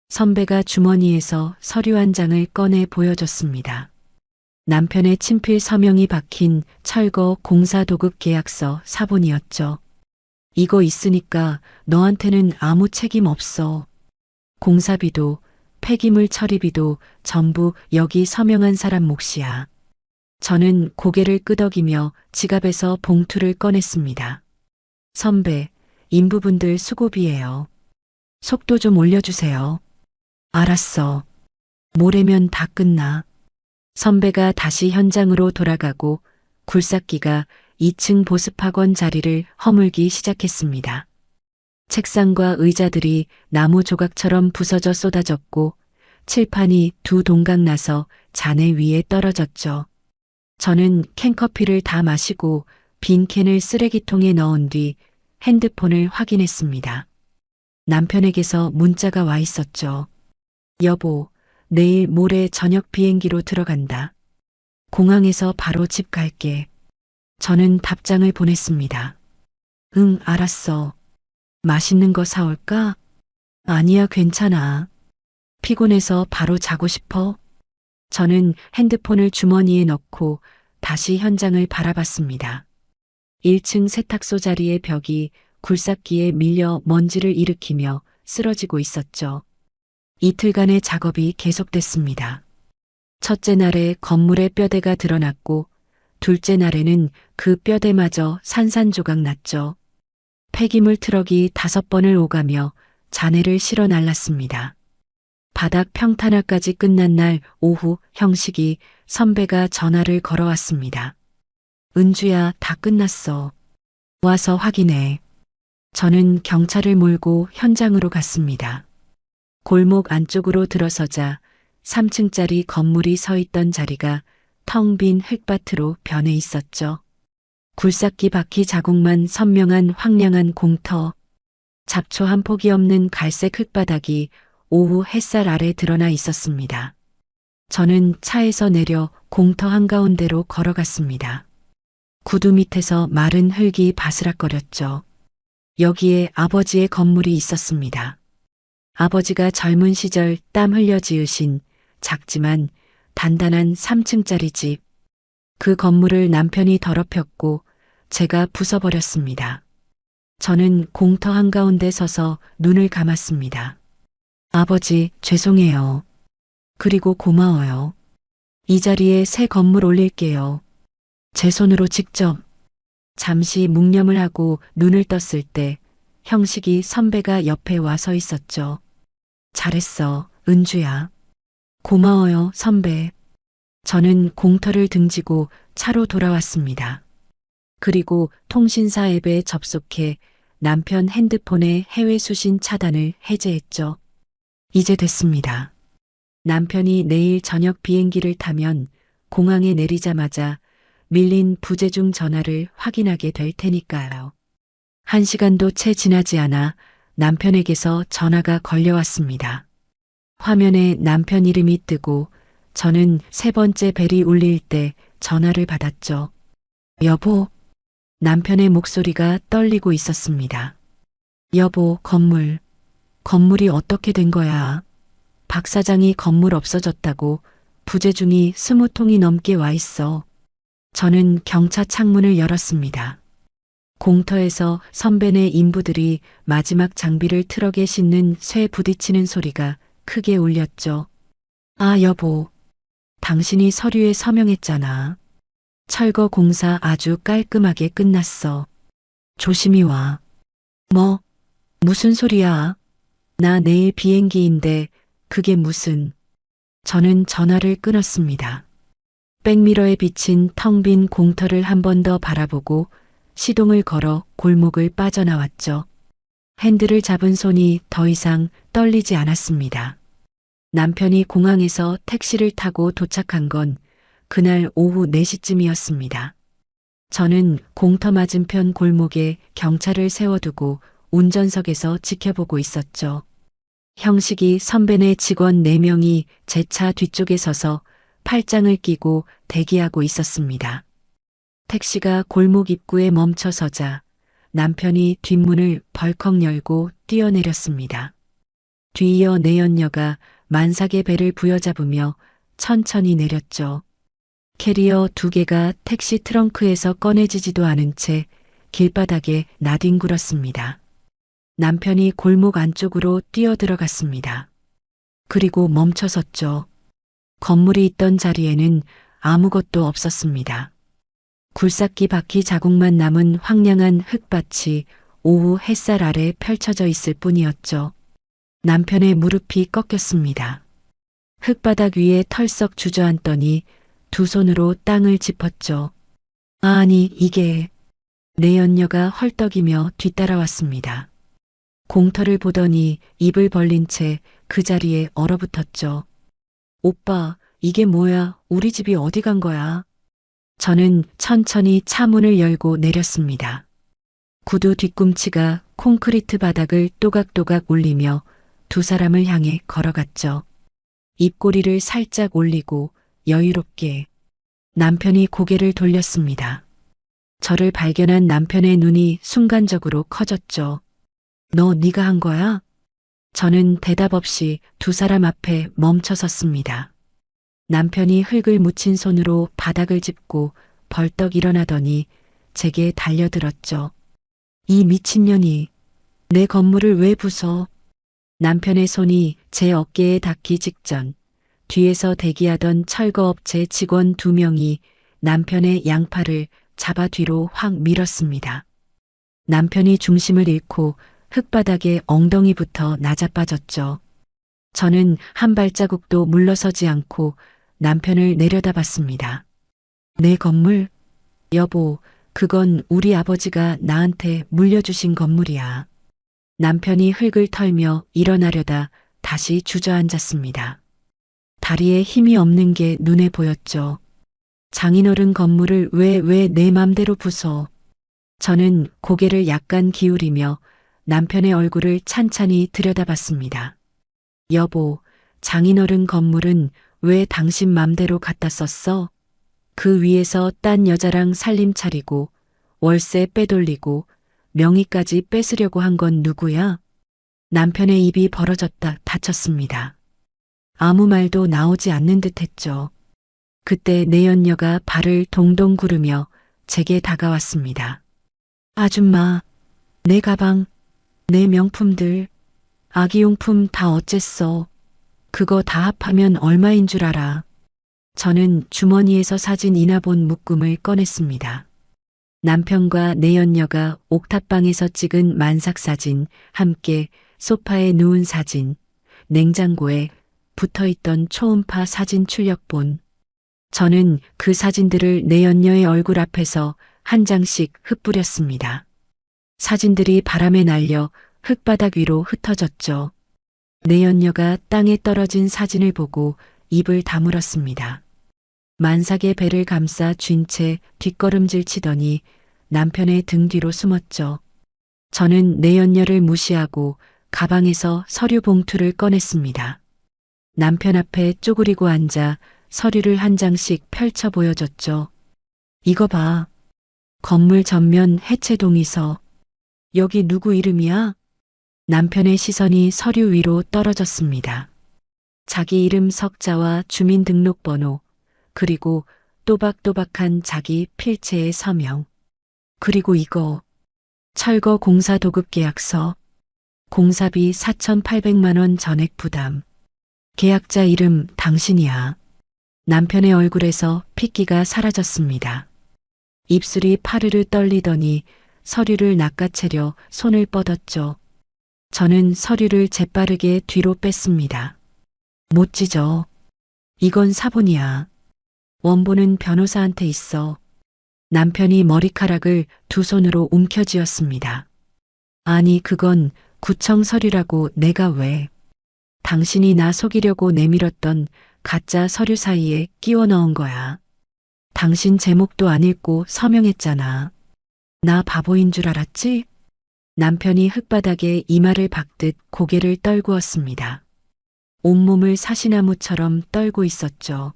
선배가 주머니에서 서류 한 장을 꺼내 보여줬습니다. 남편의 친필 서명이 박힌 철거 공사 도급 계약서 사본이었죠. 이거 있으니까 너한테는 아무 책임 없어. 공사비도 폐기물 처리비도 전부 여기 서명한 사람 몫이야. 저는 고개를 끄덕이며 지갑에서 봉투를 꺼냈습니다. 선배, 인부분들 수고비예요. 속도 좀 올려주세요. 알았어. 모레면 다 끝나. 선배가 다시 현장으로 돌아가고 굴삭기가 2층 보습학원 자리를 허물기 시작했습니다. 책상과 의자들이 나무 조각처럼 부서져 쏟아졌고 칠판이 두 동강 나서 잔해 위에 떨어졌죠. 저는 캔커피를 다 마시고 빈 캔을 쓰레기통에 넣은 뒤 핸드폰을 확인했습니다. 남편에게서 문자가 와 있었죠. 여보, 내일 모레 저녁 비행기로 들어간다. 공항에서 바로 집 갈게. 저는 답장을 보냈습니다. 응, 알았어. 맛있는 거 사올까? 아니야, 괜찮아. 피곤해서 바로 자고 싶어. 저는 핸드폰을 주머니에 넣고 다시 현장을 바라봤습니다. 1층 세탁소 자리의 벽이 굴삭기에 밀려 먼지를 일으키며 쓰러지고 있었죠. 이틀간의 작업이 계속됐습니다. 첫째 날에 건물의 뼈대가 드러났고 둘째 날에는 그 뼈대마저 산산조각 났죠. 폐기물 트럭이 5번을 오가며 잔해를 실어 날랐습니다. 바닥 평탄화까지 끝난 날 오후 형식이 선배가 전화를 걸어왔습니다. 은주야, 다 끝났어. 와서 확인해. 저는 경찰을 몰고 현장으로 갔습니다. 골목 안쪽으로 들어서자 3층짜리 건물이 서 있던 자리가 텅 빈 흙밭으로 변해 있었죠. 굴삭기 바퀴 자국만 선명한 황량한 공터, 잡초 한 폭이 없는 갈색 흙바닥이 오후 햇살 아래 드러나 있었습니다. 저는 차에서 내려 공터 한가운데로 걸어갔습니다. 구두 밑에서 마른 흙이 바스락거렸죠. 여기에 아버지의 건물이 있었습니다. 아버지가 젊은 시절 땀 흘려 지으신 작지만 단단한 3층짜리 집. 그 건물을 남편이 더럽혔고 제가 부숴버렸습니다. 저는 공터 한가운데 서서 눈을 감았습니다. 아버지, 죄송해요. 그리고 고마워요. 이 자리에 새 건물 올릴게요. 제 손으로 직접. 잠시 묵념을 하고 눈을 떴을 때 형식이 선배가 옆에 와 서 있었죠. 잘했어, 은주야. 고마워요, 선배. 저는 공터를 등지고 차로 돌아왔습니다. 그리고 통신사 앱에 접속해 남편 핸드폰의 해외 수신 차단을 해제했죠. 이제 됐습니다. 남편이 내일 저녁 비행기를 타면 공항에 내리자마자 밀린 부재중 전화를 확인하게 될 테니까요. 1시간도 채 지나지 않아 남편에게서 전화가 걸려왔습니다. 화면에 남편 이름이 뜨고 저는 3번째 벨이 울릴 때 전화를 받았죠. 여보, 남편의 목소리가 떨리고 있었습니다. 여보, 건물이 어떻게 된 거야? 박 사장이 건물 없어졌다고 부재중이 20통이 넘게 와 있어. 저는 경차 창문을 열었습니다. 공터에서 선배네 인부들이 마지막 장비를 트럭에 싣는 쇠 부딪히는 소리가 크게 울렸죠. 아, 여보. 당신이 서류에 서명했잖아. 철거 공사 아주 깔끔하게 끝났어. 조심히 와. 뭐? 무슨 소리야? 나 내일 비행기인데 그게 무슨... 저는 전화를 끊었습니다. 백미러에 비친 텅 빈 공터를 한 번 더 바라보고 시동을 걸어 골목을 빠져나왔죠. 핸들을 잡은 손이 더 이상 떨리지 않았습니다. 남편이 공항에서 택시를 타고 도착한 건 그날 오후 4시쯤이었습니다. 저는 공터 맞은편 골목에 경찰을 세워두고 운전석에서 지켜보고 있었죠. 형식이 선배네 직원 4명이 제 차 뒤쪽에 서서 팔짱을 끼고 대기하고 있었습니다. 택시가 골목 입구에 멈춰서자 남편이 뒷문을 벌컥 열고 뛰어내렸습니다. 뒤이어 내연녀가 만삭의 배를 부여잡으며 천천히 내렸죠. 캐리어 2개가 택시 트렁크에서 꺼내지지도 않은 채 길바닥에 나뒹굴었습니다. 남편이 골목 안쪽으로 뛰어들어갔습니다. 그리고 멈춰섰죠. 건물이 있던 자리에는 아무것도 없었습니다. 굴삭기 바퀴 자국만 남은 황량한 흙밭이 오후 햇살 아래 펼쳐져 있을 뿐이었죠. 남편의 무릎이 꺾였습니다. 흙바닥 위에 털썩 주저앉더니 두 손으로 땅을 짚었죠. 아니, 이게... 내연녀가 헐떡이며 뒤따라왔습니다. 공터를 보더니 입을 벌린 채 그 자리에 얼어붙었죠. 오빠, 이게 뭐야? 우리 집이 어디 간 거야? 저는 천천히 차 문을 열고 내렸습니다. 구두 뒤꿈치가 콘크리트 바닥을 또각또각 울리며 두 사람을 향해 걸어갔죠. 입꼬리를 살짝 올리고 여유롭게. 남편이 고개를 돌렸습니다. 저를 발견한 남편의 눈이 순간적으로 커졌죠. 너 네가 한 거야? 저는 대답 없이 두 사람 앞에 멈춰 섰습니다. 남편이 흙을 묻힌 손으로 바닥을 짚고 벌떡 일어나더니 제게 달려들었죠. 이 미친년이 내 건물을 왜 부숴? 남편의 손이 제 어깨에 닿기 직전 뒤에서 대기하던 철거업체 직원 2명이 남편의 양팔을 잡아 뒤로 확 밀었습니다. 남편이 중심을 잃고 흙바닥에 엉덩이부터 낮아빠졌죠. 저는 한 발자국도 물러서지 않고 남편을 내려다봤습니다. 내 건물? 여보, 그건 우리 아버지가 나한테 물려주신 건물이야. 남편이 흙을 털며 일어나려다 다시 주저앉았습니다. 다리에 힘이 없는 게 눈에 보였죠. 장인어른 건물을 왜 내 맘대로 부숴? 저는 고개를 약간 기울이며 남편의 얼굴을 찬찬히 들여다봤습니다. 여보, 장인어른 건물은 왜 당신 맘대로 갖다 썼어? 그 위에서 딴 여자랑 살림 차리고 월세 빼돌리고 명의까지 뺏으려고 한 건 누구야? 남편의 입이 벌어졌다 닫혔습니다. 아무 말도 나오지 않는 듯 했죠. 그때 내연녀가 발을 동동 구르며 제게 다가왔습니다. 아줌마, 내 가방, 내 명품들, 아기용품 다 어쨌어. 그거 다 합하면 얼마인 줄 알아? 저는 주머니에서 사진 인화본 묶음을 꺼냈습니다. 남편과 내연녀가 옥탑방에서 찍은 만삭 사진, 함께 소파에 누운 사진, 냉장고에 붙어있던 초음파 사진 출력본. 저는 그 사진들을 내연녀의 얼굴 앞에서 한 장씩 흩뿌렸습니다. 사진들이 바람에 날려 흙바닥 위로 흩어졌죠. 내연녀가 땅에 떨어진 사진을 보고 입을 다물었습니다. 만삭의 배를 감싸 쥔 채 뒷걸음질 치더니 남편의 등 뒤로 숨었죠. 저는 내연녀를 무시하고 가방에서 서류 봉투를 꺼냈습니다. 남편 앞에 쪼그리고 앉아 서류를 한 장씩 펼쳐 보여줬죠. 이거 봐. 건물 전면 해체 동의서. 여기 누구 이름이야? 남편의 시선이 서류 위로 떨어졌습니다. 자기 이름 석자와 주민등록번호, 그리고 또박또박한 자기 필체의 서명. 그리고 이거. 철거 공사 도급 계약서. 공사비 4,800만 원 전액 부담. 계약자 이름 당신이야. 남편의 얼굴에서 핏기가 사라졌습니다. 입술이 파르르 떨리더니 서류를 낚아채려 손을 뻗었죠. 저는 서류를 재빠르게 뒤로 뺐습니다. 못 찢어. 이건 사본이야. 원본은 변호사한테 있어. 남편이 머리카락을 두 손으로 움켜쥐었습니다. 아니, 그건 구청 서류라고. 내가 왜? 당신이 나 속이려고 내밀었던 가짜 서류 사이에 끼워 넣은 거야. 당신 제목도 안 읽고 서명했잖아. 나 바보인 줄 알았지? 남편이 흙바닥에 이마를 박듯 고개를 떨구었습니다. 온몸을 사시나무처럼 떨고 있었죠.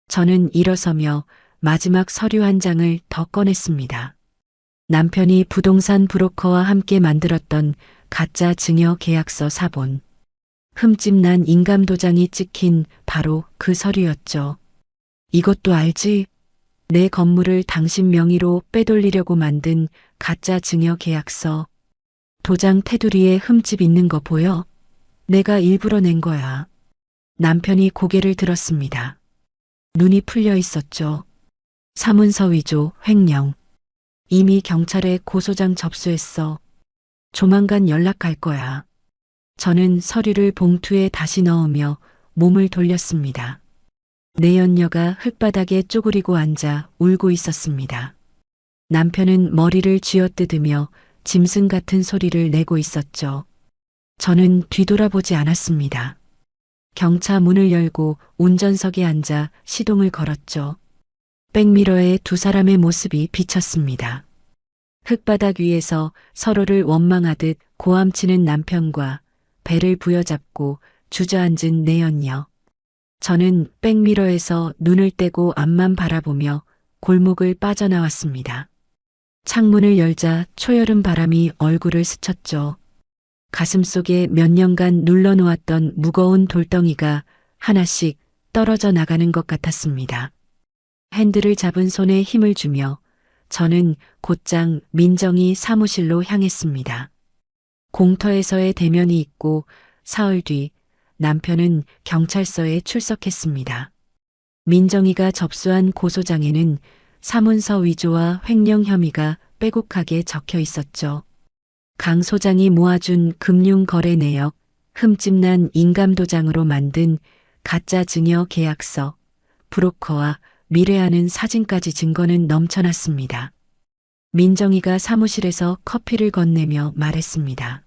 저는 일어서며 마지막 서류 한 장을 더 꺼냈습니다. 남편이 부동산 브로커와 함께 만들었던 가짜 증여 계약서 사본. 흠집난 인감도장이 찍힌 바로 그 서류였죠. 이것도 알지? 내 건물을 당신 명의로 빼돌리려고 만든 가짜 증여 계약서. 도장 테두리에 흠집 있는 거 보여? 내가 일부러 낸 거야. 남편이 고개를 들었습니다. 눈이 풀려 있었죠. 사문서 위조, 횡령. 이미 경찰에 고소장 접수했어. 조만간 연락할 거야. 저는 서류를 봉투에 다시 넣으며 몸을 돌렸습니다. 내연녀가 흙바닥에 쪼그리고 앉아 울고 있었습니다. 남편은 머리를 쥐어뜯으며 짐승 같은 소리를 내고 있었죠. 저는 뒤돌아보지 않았습니다. 경차 문을 열고 운전석에 앉아 시동을 걸었죠. 백미러에 두 사람의 모습이 비쳤습니다. 흙바닥 위에서 서로를 원망하듯 고함치는 남편과 배를 부여잡고 주저앉은 내연녀. 저는 백미러에서 눈을 떼고 앞만 바라보며 골목을 빠져나왔습니다. 창문을 열자 초여름 바람이 얼굴을 스쳤죠. 가슴속에 몇 년간 눌러놓았던 무거운 돌덩이가 하나씩 떨어져 나가는 것 같았습니다. 핸들을 잡은 손에 힘을 주며 저는 곧장 민정이 사무실로 향했습니다. 공터에서의 대면이 있고 사흘 뒤 남편은 경찰서에 출석했습니다. 민정이가 접수한 고소장에는 사문서 위조와 횡령 혐의가 빼곡하게 적혀 있었죠. 강 소장이 모아준 금융거래 내역, 흠집난 인감도장으로 만든 가짜 증여 계약서, 브로커와 미래하는 사진까지 증거는 넘쳐났습니다. 민정이가 사무실에서 커피를 건네며 말했습니다.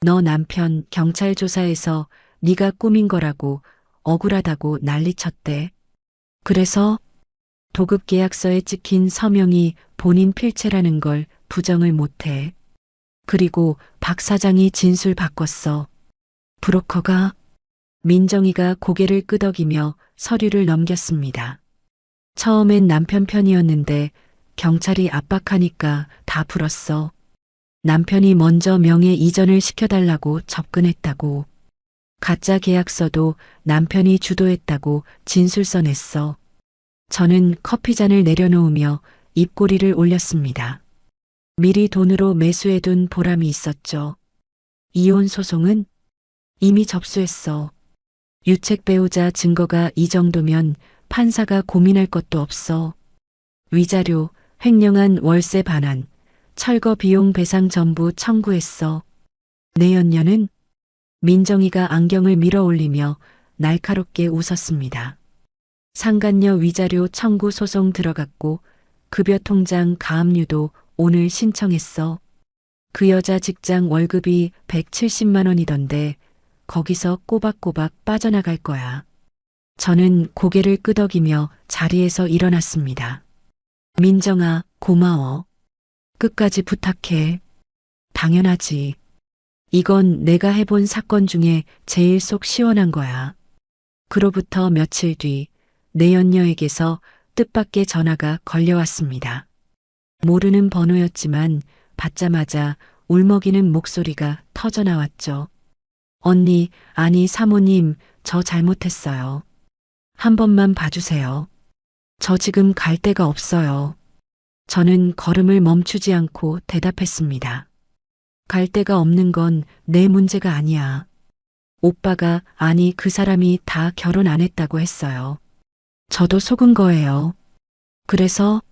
너 남편 경찰 조사에서 네가 꾸민 거라고 억울하다고 난리쳤대. 그래서 도급 계약서에 찍힌 서명이 본인 필체라는 걸 부정을 못해. 그리고 박 사장이 진술 바꿨어. 브로커가? 민정이가 고개를 끄덕이며 서류를 넘겼습니다. 처음엔 남편 편이었는데 경찰이 압박하니까 다 풀었어. 남편이 먼저 명예 이전을 시켜달라고 접근했다고. 가짜 계약서도 남편이 주도했다고 진술서 냈어. 저는 커피잔을 내려놓으며 입꼬리를 올렸습니다. 미리 돈으로 매수해둔 보람이 있었죠. 이혼 소송은 이미 접수했어. 유책 배우자 증거가 이 정도면 판사가 고민할 것도 없어. 위자료, 횡령한 월세 반환, 철거 비용 배상 전부 청구했어. 내연녀는? 민정이가 안경을 밀어 올리며 날카롭게 웃었습니다. 상간녀 위자료 청구 소송 들어갔고 급여 통장 가압류도 오늘 신청했어. 그 여자 직장 월급이 170만 원이던데 거기서 꼬박꼬박 빠져나갈 거야. 저는 고개를 끄덕이며 자리에서 일어났습니다. 민정아, 고마워. 끝까지 부탁해. 당연하지. 이건 내가 해본 사건 중에 제일 속 시원한 거야. 그로부터 며칠 뒤 내연녀에게서 뜻밖의 전화가 걸려왔습니다. 모르는 번호였지만 받자마자 울먹이는 목소리가 터져나왔죠. 언니, 아니 사모님, 저 잘못했어요. 한 번만 봐주세요. 저 지금 갈 데가 없어요. 저는 걸음을 멈추지 않고 대답했습니다. 갈 데가 없는 건 내 문제가 아니야. 오빠가, 아니 그 사람이 다 결혼 안 했다고 했어요. 저도 속은 거예요. 그래서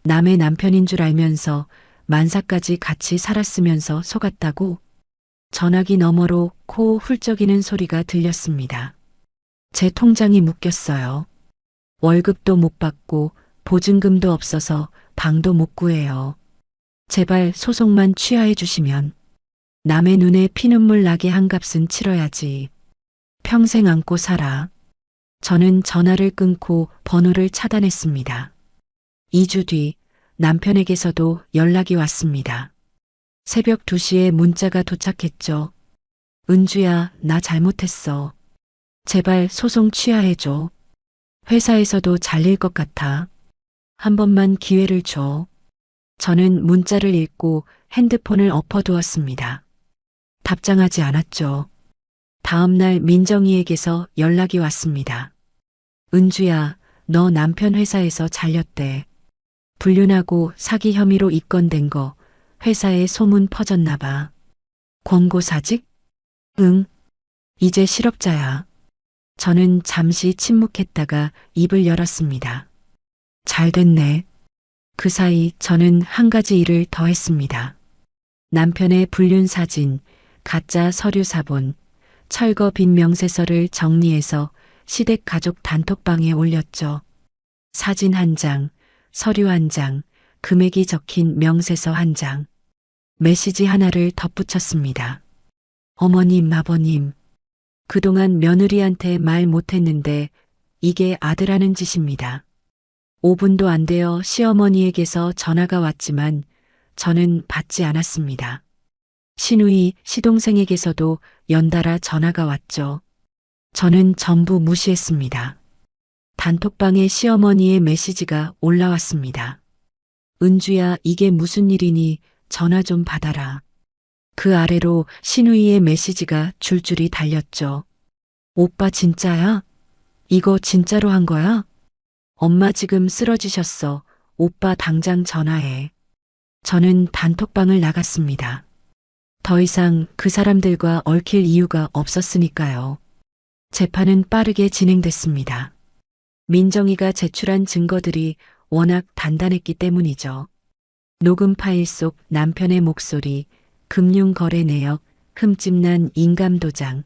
남의 남편인 줄 알면서 만사까지 같이 살았으면서 속았다고? 전화기 너머로 코 훌쩍이는 소리가 들렸습니다. 제 통장이 묶였어요. 월급도 못 받고 보증금도 없어서 방도 못 구해요. 제발 소송만 취하해 주시면 남의 눈에 피눈물 나게 한 값은 치러야지. 평생 안고 살아. 저는 전화를 끊고 번호를 차단했습니다. 2주 뒤 남편에게서도 연락이 왔습니다. 새벽 2시에 문자가 도착했죠. 은주야, 나 잘못했어. 제발 소송 취하해줘. 회사에서도 잘릴 것 같아. 한 번만 기회를 줘. 저는 문자를 읽고 핸드폰을 엎어두었습니다. 답장하지 않았죠. 다음 날 민정이에게서 연락이 왔습니다. 은주야, 너 남편 회사에서 잘렸대. 불륜하고 사기 혐의로 입건된 거 회사에 소문 퍼졌나 봐. 권고사직? 응. 이제 실업자야. 저는 잠시 침묵했다가 입을 열었습니다. 잘 됐네. 그 사이 저는 한 가지 일을 더 했습니다. 남편의 불륜 사진, 가짜 서류 사본, 철거 빈 명세서를 정리해서 시댁 가족 단톡방에 올렸죠. 사진 한 장, 서류 한 장, 금액이 적힌 명세서 한 장, 메시지 하나를 덧붙였습니다. 어머님, 아버님, 그동안 며느리한테 말 못했는데 이게 아들하는 짓입니다. 5분도 안 되어 시어머니에게서 전화가 왔지만 저는 받지 않았습니다. 시누이, 시동생에게서도 연달아 전화가 왔죠. 저는 전부 무시했습니다. 단톡방에 시어머니의 메시지가 올라왔습니다. 은주야, 이게 무슨 일이니 전화 좀 받아라. 그 아래로 시누이의 메시지가 줄줄이 달렸죠. 오빠 진짜야? 이거 진짜로 한 거야? 엄마 지금 쓰러지셨어. 오빠 당장 전화해. 저는 단톡방을 나갔습니다. 더 이상 그 사람들과 얽힐 이유가 없었으니까요. 재판은 빠르게 진행됐습니다. 민정이가 제출한 증거들이 워낙 단단했기 때문이죠. 녹음 파일 속 남편의 목소리, 금융거래 내역, 흠집난 인감도장,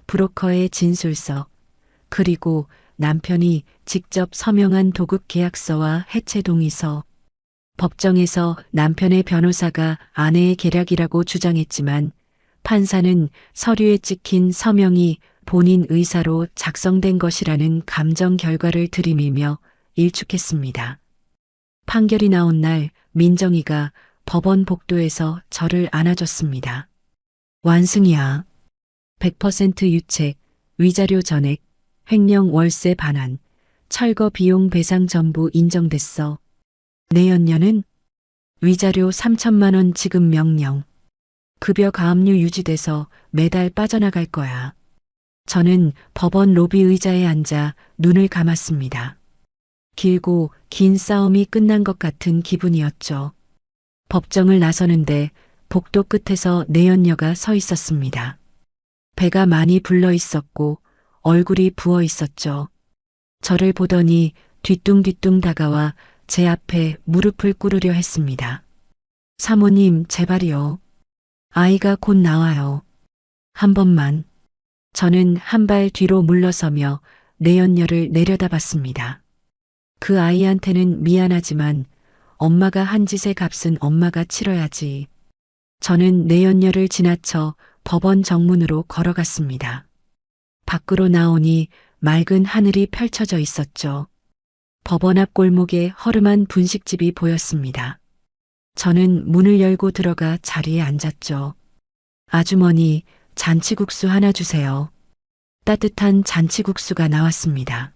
브로커의 진술서, 그리고 남편이 직접 서명한 도급 계약서와 해체 동의서. 법정에서 남편의 변호사가 아내의 계략이라고 주장했지만 판사는 서류에 찍힌 서명이 본인 의사로 작성된 것이라는 감정 결과를 들이밀며 일축했습니다. 판결이 나온 날 민정이가 법원 복도에서 저를 안아줬습니다. 완승이야. 100% 유책, 위자료 전액, 횡령 월세 반환, 철거 비용 배상 전부 인정됐어. 내연녀는 위자료 3천만 원 지급 명령. 급여 가압류 유지돼서 매달 빠져나갈 거야. 저는 법원 로비 의자에 앉아 눈을 감았습니다. 길고 긴 싸움이 끝난 것 같은 기분이었죠. 법정을 나서는데 복도 끝에서 내연녀가 서 있었습니다. 배가 많이 불러 있었고 얼굴이 부어 있었죠. 저를 보더니 뒤뚱뒤뚱 다가와 제 앞에 무릎을 꿇으려 했습니다. 사모님, 제발이요. 아이가 곧 나와요. 한 번만. 저는 한 발 뒤로 물러서며 내연녀를 내려다봤습니다. 그 아이한테는 미안하지만 엄마가 한 짓의 값은 엄마가 치러야지. 저는 내연녀를 지나쳐 법원 정문으로 걸어갔습니다. 밖으로 나오니 맑은 하늘이 펼쳐져 있었죠. 법원 앞 골목에 허름한 분식집이 보였습니다. 저는 문을 열고 들어가 자리에 앉았죠. 아주머니, 잔치국수 하나 주세요. 따뜻한 잔치국수가 나왔습니다.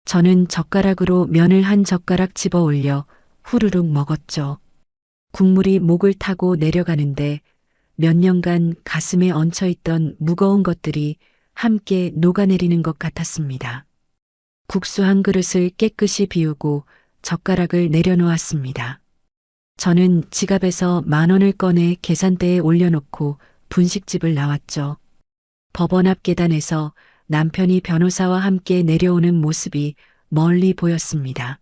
저는 젓가락으로 면을 한 젓가락 집어 올려 후루룩 먹었죠. 국물이 목을 타고 내려가는데 몇 년간 가슴에 얹혀있던 무거운 것들이 함께 녹아내리는 것 같았습니다. 국수 한 그릇을 깨끗이 비우고 젓가락을 내려놓았습니다. 저는 지갑에서 10,000원을 꺼내 계산대에 올려놓고 분식집을 나왔죠. 법원 앞 계단에서 남편이 변호사와 함께 내려오는 모습이 멀리 보였습니다.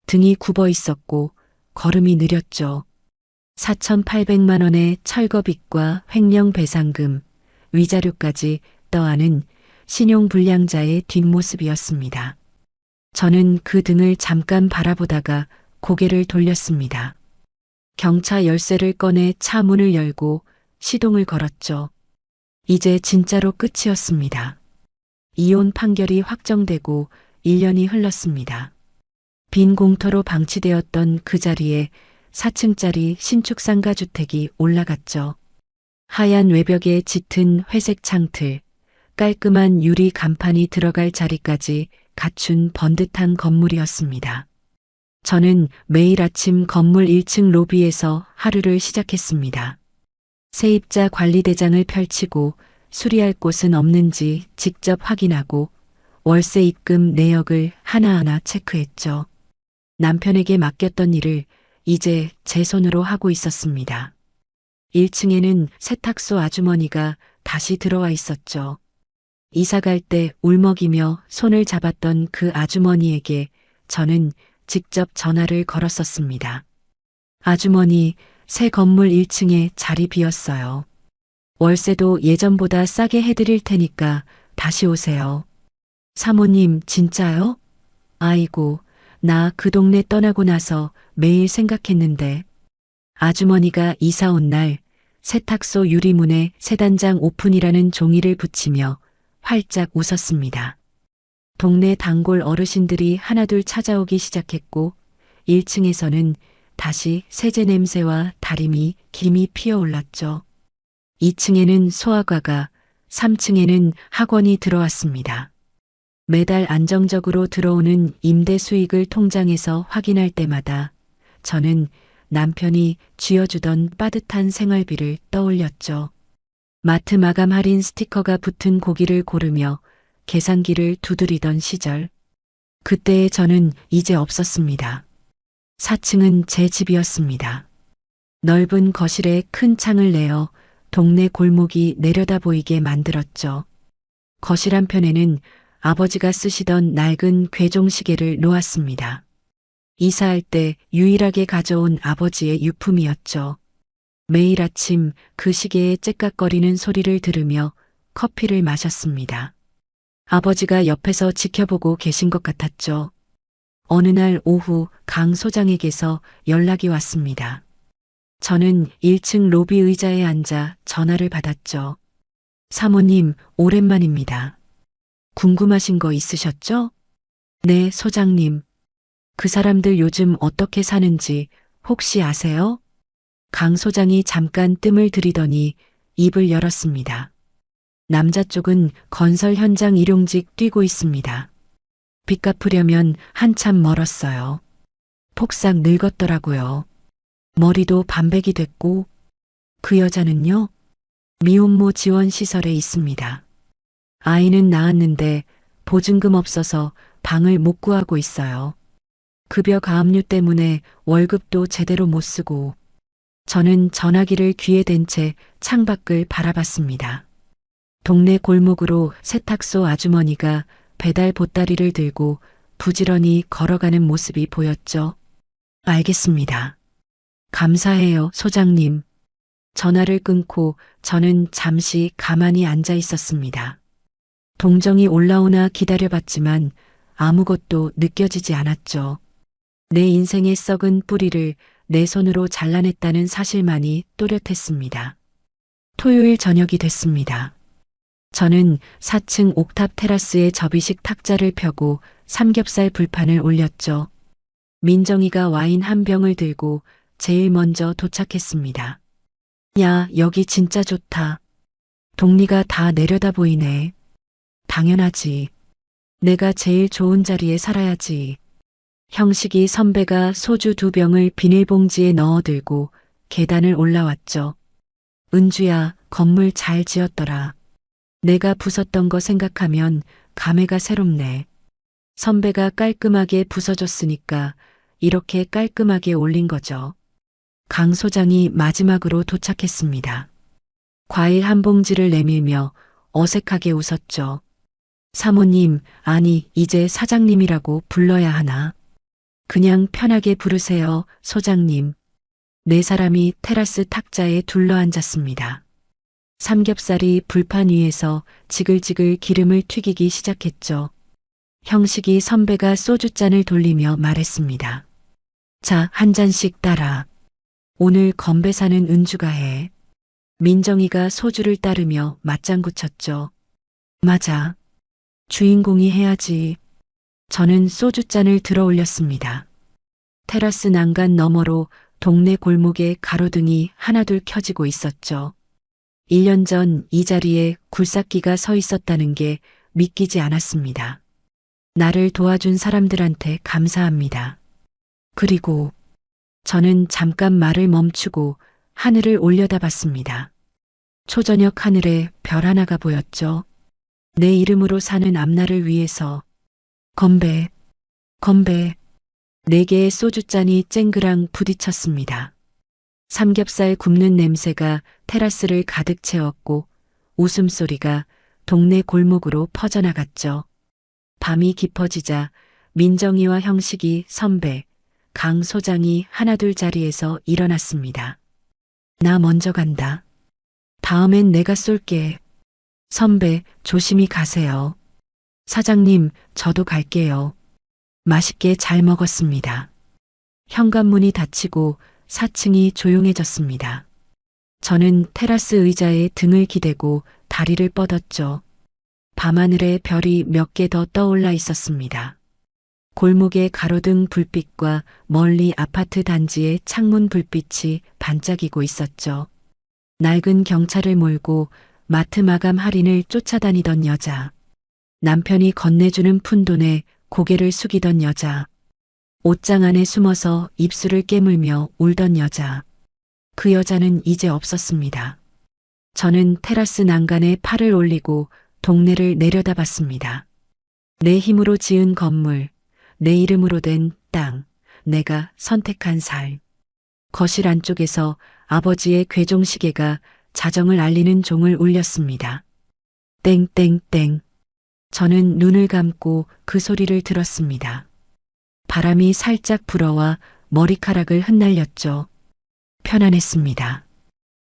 등이 굽어 있었고 걸음이 느렸죠. 4,800만 원의 철거빚과 횡령 배상금, 위자료까지 떠안은 신용불량자의 뒷모습이었습니다. 저는 그 등을 잠깐 바라보다가 고개를 돌렸습니다. 경차 열쇠를 꺼내 차 문을 열고 시동을 걸었죠. 이제 진짜로 끝이었습니다. 이혼 판결이 확정되고 1년이 흘렀습니다. 빈 공터로 방치되었던 그 자리에 4층짜리 신축 상가주택이 올라갔죠. 하얀 외벽에 짙은 회색 창틀, 깔끔한 유리 간판이 들어갈 자리까지 갖춘 번듯한 건물이었습니다. 저는 매일 아침 건물 1층 로비에서 하루를 시작했습니다. 세입자 관리대장을 펼치고 수리할 곳은 없는지 직접 확인하고 월세 입금 내역을 하나하나 체크했죠. 남편에게 맡겼던 일을 이제 제 손으로 하고 있었습니다. 1층에는 세탁소 아주머니가 다시 들어와 있었죠. 이사 갈 때 울먹이며 손을 잡았던 그 아주머니에게 저는 직접 전화를 걸었었습니다. 아주머니, 새 건물 1층에 자리 비었어요. 월세도 예전보다 싸게 해드릴 테니까 다시 오세요. 사모님, 진짜요? 아이고, 나 그 동네 떠나고 나서 매일 생각했는데. 아주머니가 이사 온 날 세탁소 유리문에 새 단장 오픈이라는 종이를 붙이며 활짝 웃었습니다. 동네 단골 어르신들이 하나둘 찾아오기 시작했고 1층에서는 다시 세제 냄새와 다림이 김이 피어올랐죠. 2층에는 소아과가, 3층에는 학원이 들어왔습니다. 매달 안정적으로 들어오는 임대 수익을 통장에서 확인할 때마다 저는 남편이 쥐어주던 빠듯한 생활비를 떠올렸죠. 마트 마감 할인 스티커가 붙은 고기를 고르며 계산기를 두드리던 시절. 그때의 저는 이제 없었습니다. 4층은 제 집이었습니다. 넓은 거실에 큰 창을 내어 동네 골목이 내려다 보이게 만들었죠. 거실 한편에는 아버지가 쓰시던 낡은 괴종시계를 놓았습니다. 이사할 때 유일하게 가져온 아버지의 유품이었죠. 매일 아침 그 시계의 째깍거리는 소리를 들으며 커피를 마셨습니다. 아버지가 옆에서 지켜보고 계신 것 같았죠. 어느 날 오후 강 소장에게서 연락이 왔습니다. 저는 1층 로비 의자에 앉아 전화를 받았죠. 사모님, 오랜만입니다. 궁금하신 거 있으셨죠? 네, 소장님. 그 사람들 요즘 어떻게 사는지 혹시 아세요? 강 소장이 잠깐 뜸을 들이더니 입을 열었습니다. 남자 쪽은 건설 현장 일용직 뛰고 있습니다. 빚 갚으려면 한참 멀었어요. 폭삭 늙었더라고요. 머리도 반백이 됐고, 그 여자는요? 미혼모 지원 시설에 있습니다. 아이는 낳았는데 보증금 없어서 방을 못 구하고 있어요. 급여 가압류 때문에 월급도 제대로 못 쓰고, 저는 전화기를 귀에 댄 채 창밖을 바라봤습니다. 동네 골목으로 세탁소 아주머니가 배달 보따리를 들고 부지런히 걸어가는 모습이 보였죠. 알겠습니다. 감사해요, 소장님. 전화를 끊고 저는 잠시 가만히 앉아 있었습니다. 동정이 올라오나 기다려봤지만 아무것도 느껴지지 않았죠. 내 인생의 썩은 뿌리를 내 손으로 잘라냈다는 사실만이 또렷했습니다. 토요일 저녁이 됐습니다. 저는 4층 옥탑 테라스에 접이식 탁자를 펴고 삼겹살 불판을 올렸죠. 민정이가 와인 한 병을 들고 제일 먼저 도착했습니다. 야, 여기 진짜 좋다. 동리가 다 내려다 보이네. 당연하지. 내가 제일 좋은 자리에 살아야지. 형식이 선배가 소주 2병을 비닐봉지에 넣어 들고 계단을 올라왔죠. 은주야, 건물 잘 지었더라. 내가 부쉈던 거 생각하면 감회가 새롭네. 선배가 깔끔하게 부숴줬으니까 이렇게 깔끔하게 올린 거죠. 강 소장이 마지막으로 도착했습니다. 과일 한 봉지를 내밀며 어색하게 웃었죠. 사모님, 아니, 이제 사장님이라고 불러야 하나? 그냥 편하게 부르세요, 소장님. 네 사람이 테라스 탁자에 둘러앉았습니다. 삼겹살이 불판 위에서 지글지글 기름을 튀기기 시작했죠. 형식이 선배가 소주잔을 돌리며 말했습니다. 자, 한 잔씩 따라. 오늘 건배 사는 은주가 해. 민정이가 소주를 따르며 맞장구 쳤죠. 맞아. 주인공이 해야지. 저는 소주잔을 들어 올렸습니다. 테라스 난간 너머로 동네 골목에 가로등이 하나둘 켜지고 있었죠. 1년 전 이 자리에 굴삭기가 서 있었다는 게 믿기지 않았습니다. 나를 도와준 사람들한테 감사합니다. 그리고 저는 잠깐 말을 멈추고 하늘을 올려다봤습니다. 초저녁 하늘에 별 하나가 보였죠. 내 이름으로 사는 앞날을 위해서 건배, 건배. 4개의 소주잔이 쨍그랑 부딪혔습니다. 삼겹살 굽는 냄새가 테라스를 가득 채웠고 웃음소리가 동네 골목으로 퍼져나갔죠. 밤이 깊어지자 민정이와 형식이 선배, 강 소장이 하나둘 자리에서 일어났습니다. 나 먼저 간다. 다음엔 내가 쏠게. 선배, 조심히 가세요. 사장님, 저도 갈게요. 맛있게 잘 먹었습니다. 현관문이 닫히고 4층이 조용해졌습니다. 저는 테라스 의자에 등을 기대고 다리를 뻗었죠. 밤하늘에 별이 몇 개 더 떠올라 있었습니다. 골목의 가로등 불빛과 멀리 아파트 단지의 창문 불빛이 반짝이고 있었죠. 낡은 경차를 몰고 마트 마감 할인을 쫓아다니던 여자. 남편이 건네주는 푼돈에 고개를 숙이던 여자. 옷장 안에 숨어서 입술을 깨물며 울던 여자. 그 여자는 이제 없었습니다. 저는 테라스 난간에 팔을 올리고 동네를 내려다봤습니다. 내 힘으로 지은 건물, 내 이름으로 된 땅, 내가 선택한 살. 거실 안쪽에서 아버지의 괴종시계가 자정을 알리는 종을 울렸습니다. 땡땡땡. 저는 눈을 감고 그 소리를 들었습니다. 바람이 살짝 불어와 머리카락을 흩날렸죠. 편안했습니다.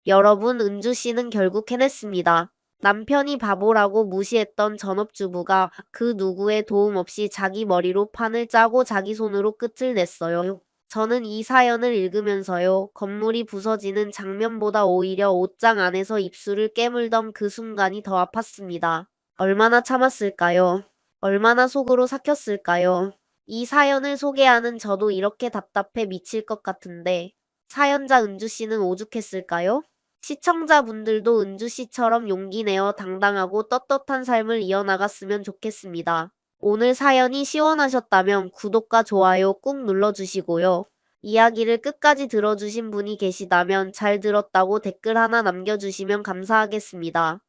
여러분, 은주 씨는 결국 해냈습니다. 남편이 바보라고 무시했던 전업주부가 그 누구의 도움 없이 자기 머리로 판을 짜고 자기 손으로 끝을 냈어요. 저는 이 사연을 읽으면서요, 건물이 부서지는 장면보다 오히려 옷장 안에서 입술을 깨물던 그 순간이 더 아팠습니다. 얼마나 참았을까요? 얼마나 속으로 삭혔을까요? 이 사연을 소개하는 저도 이렇게 답답해 미칠 것 같은데, 사연자 은주 씨는 오죽했을까요? 시청자분들도 은주 씨처럼 용기 내어 당당하고 떳떳한 삶을 이어나갔으면 좋겠습니다. 오늘 사연이 시원하셨다면 구독과 좋아요 꾹 눌러주시고요. 이야기를 끝까지 들어주신 분이 계시다면 잘 들었다고 댓글 하나 남겨주시면 감사하겠습니다.